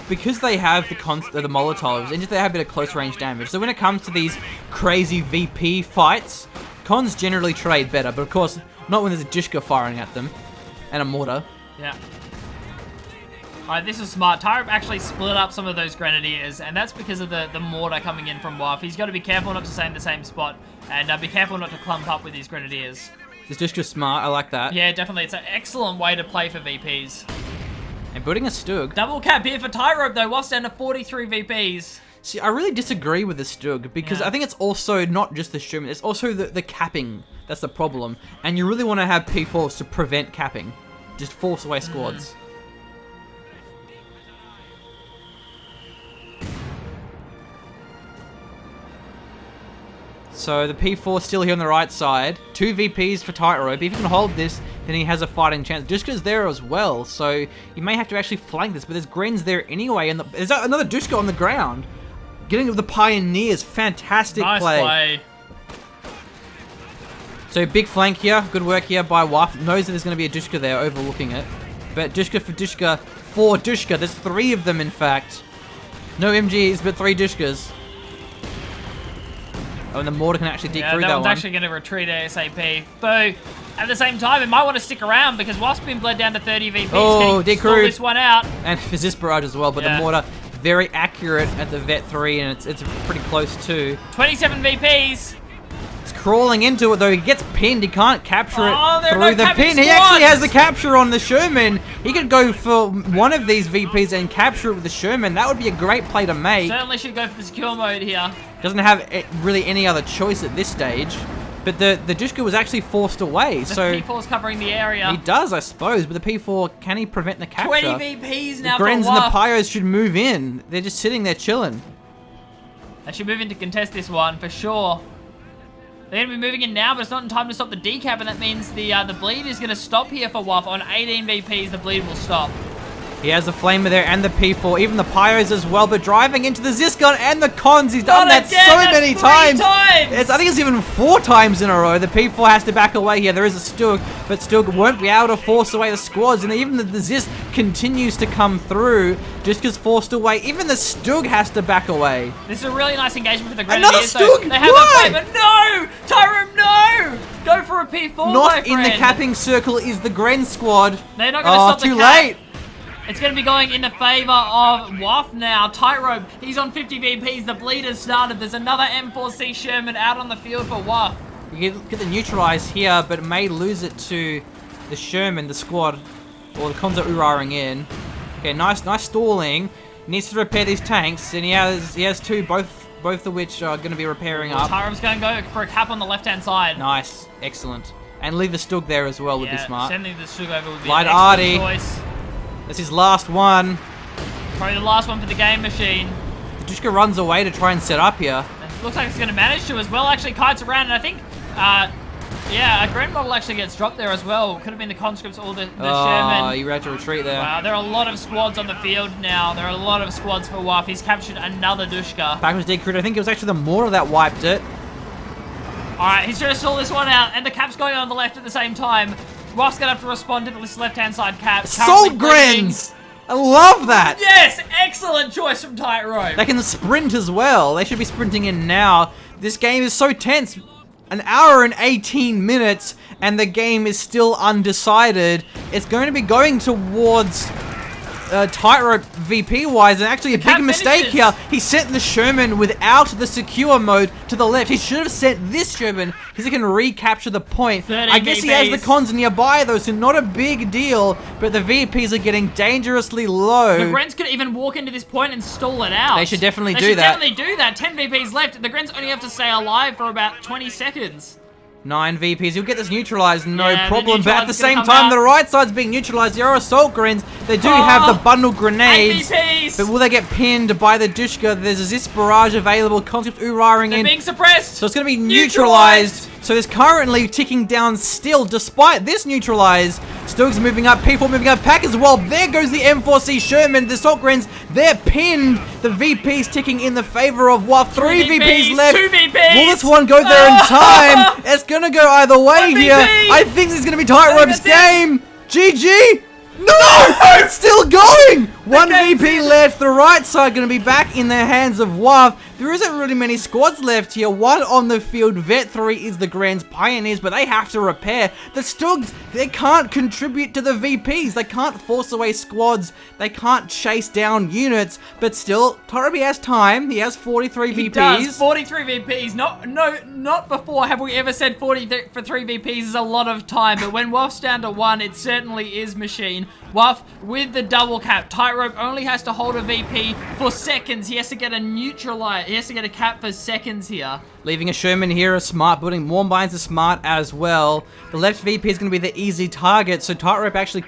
Because they have the Molotovs, and just they have a bit of close range damage. So when it comes to these crazy VP fights, Cons generally trade better, but of course, not when there's a Dushka firing at them. And a mortar. Yeah. Alright, this is smart. Tightrope actually split up some of those Grenadiers, and that's because of the mortar coming in from Wuff. He's got to be careful not to stay in the same spot, and be careful not to clump up with his Grenadiers. This Dushka's smart, I like that. Yeah, definitely. It's an excellent way to play for VPs. And building a Stug. Double cap here for Tightrope, though. Wuff's down to 43 VPs. See, I really disagree with the Stug, because I think it's also not just the Sherman, it's also the capping that's the problem. And you really want to have P4s to prevent capping. Just force away squads. So the P4 still here on the right side. 2 VPs for Tightrope. If he can hold this, then he has a fighting chance. Dushka's there as well, so you may have to actually flank this. But there's Grens there anyway, and there's another Dushka on the ground. Getting the Pioneers, fantastic play. So big flank here, good work here by Wuff. Knows that there's going to be a Dushka there overlooking it. But Dushka for Dushka, 4 Dushka. There's 3 of them in fact. No MGs, but 3 Dushkas. Oh, and the mortar can actually dig through that one. That one's actually going to retreat ASAP. But at the same time, it might want to stick around because Wuff's been bled down to 30 VPs. Oh, can he pull this one out? And Resist Barrage as well, but the mortar very accurate at the Vet 3, and it's pretty close too. 27 VPs. It's crawling into it though. He gets pinned. He can't capture it through the pin. Squads. He actually has the capture on the Sherman. He could go for one of these VPs and capture it with the Sherman. That would be a great play to make. Certainly should go for the secure mode here. Doesn't have really any other choice at this stage. But the Dushka was actually forced away, so... The P4's covering the area. He does, I suppose, but the P4, can he prevent the capture? 20 VPs now the Grens for and the Wuff. Pyos should move in. They're just sitting there chilling. They should move in to contest this one, for sure. They're going to be moving in now, but it's not in time to stop the decap, and that means the bleed is going to stop here for Wuff. On 18 VPs, the bleed will stop. He has the Flamer there and the P4, even the Pyros as well, but driving into the Ziscon and the Cons. He's done that so many times. I think it's even 4 times in a row. The P4 has to back away here. There is a Stug, but Stug won't be able to force away the squads, and even the Zis continues to come through just because forced away. Even the Stug has to back away. This is a really nice engagement for the Another Grenadiers. Stug! They have a Flamer. No! Tightrope, no! Go for a P4, Not in the capping circle is the Gren squad. They're not going to stop the cap. Too late. It's going to be going in the favor of Wuff now. Tightrope, he's on 50 VPs. The bleed has started. There's another M4C Sherman out on the field for Wuff. You get the neutralize here, but may lose it to the Sherman, the squad, or the Cons are Uraring in. Okay, nice stalling. Needs to repair these tanks, and he has 2, both of which are going to be repairing up. Tightrope's going to go for a cap on the left-hand side. Nice, excellent. And leave the Stug there as well would be smart. Sending the Stug over would be Light an Artie. excellent choice. That's his last one. Probably the last one for the game machine. The Dushka runs away to try and set up here. And it looks like it's going to manage to as well. Actually kites around, and I think, yeah, a Gren model actually gets dropped there as well. Could have been the conscripts or the Sherman. Oh, you had to retreat there. Wow, there are a lot of squads on the field now. There are a lot of squads for Wuff. He's captured another Dushka. Backwards decrude. I think it was actually the mortar that wiped it. Alright, he's trying to stall this one out, and the cap's going on the left at the same time. Wuff's going to have to respond to this left-hand side cap. Soul Grens! I love that! Yes! Excellent choice from Tightrope. They can sprint as well. They should be sprinting in now. This game is so tense. an hour and 18 minutes, and the game is still undecided. It's going to be going towards Tightrope VP-wise, and actually a big mistake here. He sent the Sherman without the secure mode to the left. He should have sent this Sherman because he can recapture the point. I guess he has the cons nearby though, so not a big deal, but the VPs are getting dangerously low. The Grens could even walk into this point and stall it out. They should definitely do that. 10 VPs left. The Grens only have to stay alive for about 20 seconds. 9 VPs. He'll get this neutralized, no Yeah, problem. But at the same time, out. the right side's being neutralized. There are assault Grens. They do have the bundle grenades. VPs. But will they get pinned by the Dushka? There's a Zis barrage available. Concept Uraring They're in. being suppressed. So it's going to be neutralized. So it's currently ticking down still, despite this neutralize. Stoog's moving up, P4 moving up, Pack as well. There goes the M4C Sherman, the Assault Grens, they're pinned. The VP's ticking in the favor of Wuff. 3 VPs left. 2 VPs. Will this one go there in time? It's going to go either way here. I think this is going to be Tightrope's game. GG. No! It's still going! 1 VP left. The right side going to be back in the hands of Wuff. There isn't really many squads left here. 1 on the field. Vet 3 is the Grens Pioneers, but they have to repair. The Stugs, they can't contribute to the VPs. They can't force away squads. They can't chase down units. But still, Tightrope has time. He has 43 VPs. He does. 43 VPs. Not before have we ever said 43 VPs is a lot of time. But when Wuff's down to 1, it certainly is machine. Wuff with the double cap. Tightrope only has to hold a VP for seconds. He has to get a neutralize. He has to get a cap for seconds here. Leaving a Sherman here, a smart building. Warmbinds are smart as well. The left VP is going to be the easy target. So Tightrope actually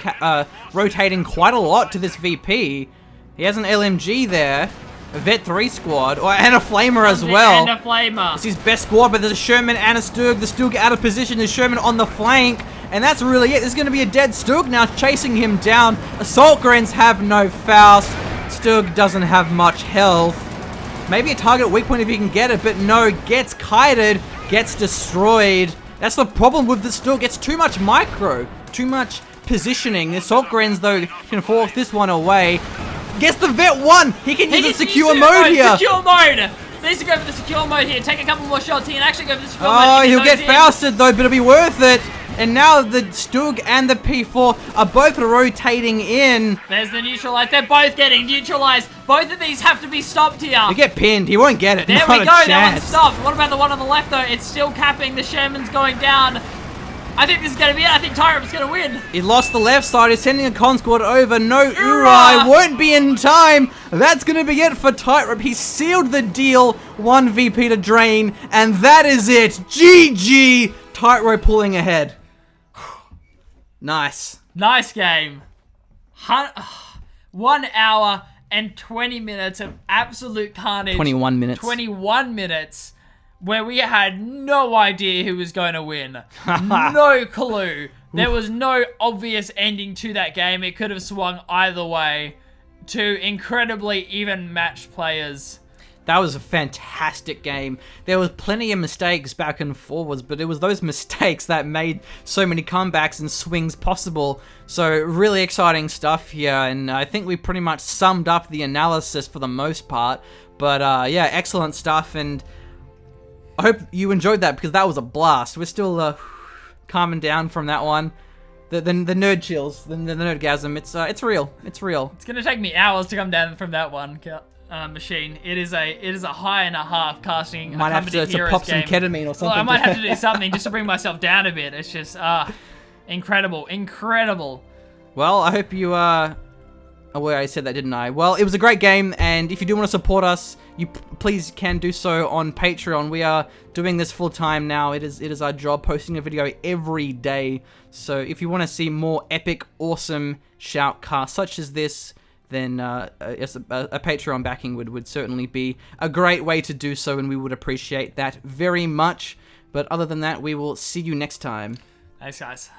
rotating quite a lot to this VP. He has an LMG there. A Vet 3 squad. And a Flamer as well. And a Flamer. It's his best squad, but there's a Sherman and a Stug. The Stug out of position. The Sherman on the flank. And that's really it. There's going to be a dead Stug now chasing him down. Assault Grens have no Faust. Stug doesn't have much health. Maybe a target weak point if he can get it, but no, gets kited, gets destroyed. That's the problem with the Stug. It's too much micro, too much positioning. The Assault Grens, though, can force this one away. Gets the Vet 1. He can use a secure mode here. Secure mode. Needs to go for the secure mode here. Take a couple more shots. He can actually go for the secure mode. Oh, he'll get Fausted, though, but it'll be worth it. And now the Stug and the P4 are both rotating in. There's the neutralize. They're both getting neutralized. Both of these have to be stopped here. You get pinned. He won't get it. There Not we go. a That chance. one's stopped. What about the one on the left, though? It's still capping. The Sherman's going down. I think this is going to be it. I think Tightrope's going to win. He lost the left side. He's sending a con squad over. No Urai. Won't be in time. That's going to be it for Tightrope. He sealed the deal. 1 VP to drain. And that is it. GG. Tightrope pulling ahead. Nice. Nice game. 1 hour and 20 minutes of absolute carnage. 21 minutes. 21 minutes where we had no idea who was going to win. No clue. There was no obvious ending to that game. It could have swung either way. 2 incredibly even matched players. That was a fantastic game. There was plenty of mistakes back and forwards, but it was those mistakes that made so many comebacks and swings possible. So really exciting stuff here, and I think we pretty much summed up the analysis for the most part. But yeah, excellent stuff, and I hope you enjoyed that because that was a blast. We're still calming down from that one. The nerd chills, the nerdgasm. It's real. It's real. It's gonna take me hours to come down from that one. Machine. It is a high and a half casting. Might have to pop some ketamine or something. Well, I might have to do something just to bring myself down a bit. It's just incredible. Well, I hope you oh, well, I said that, didn't I? Well, it was a great game, and if you do want to support us, you please can do so on Patreon. We are doing this full time now. It is our job, posting a video every day. So if you want to see more epic, awesome shoutcasts such as this, then a Patreon backing would certainly be a great way to do so, and we would appreciate that very much. But other than that, we will see you next time. Thanks, guys.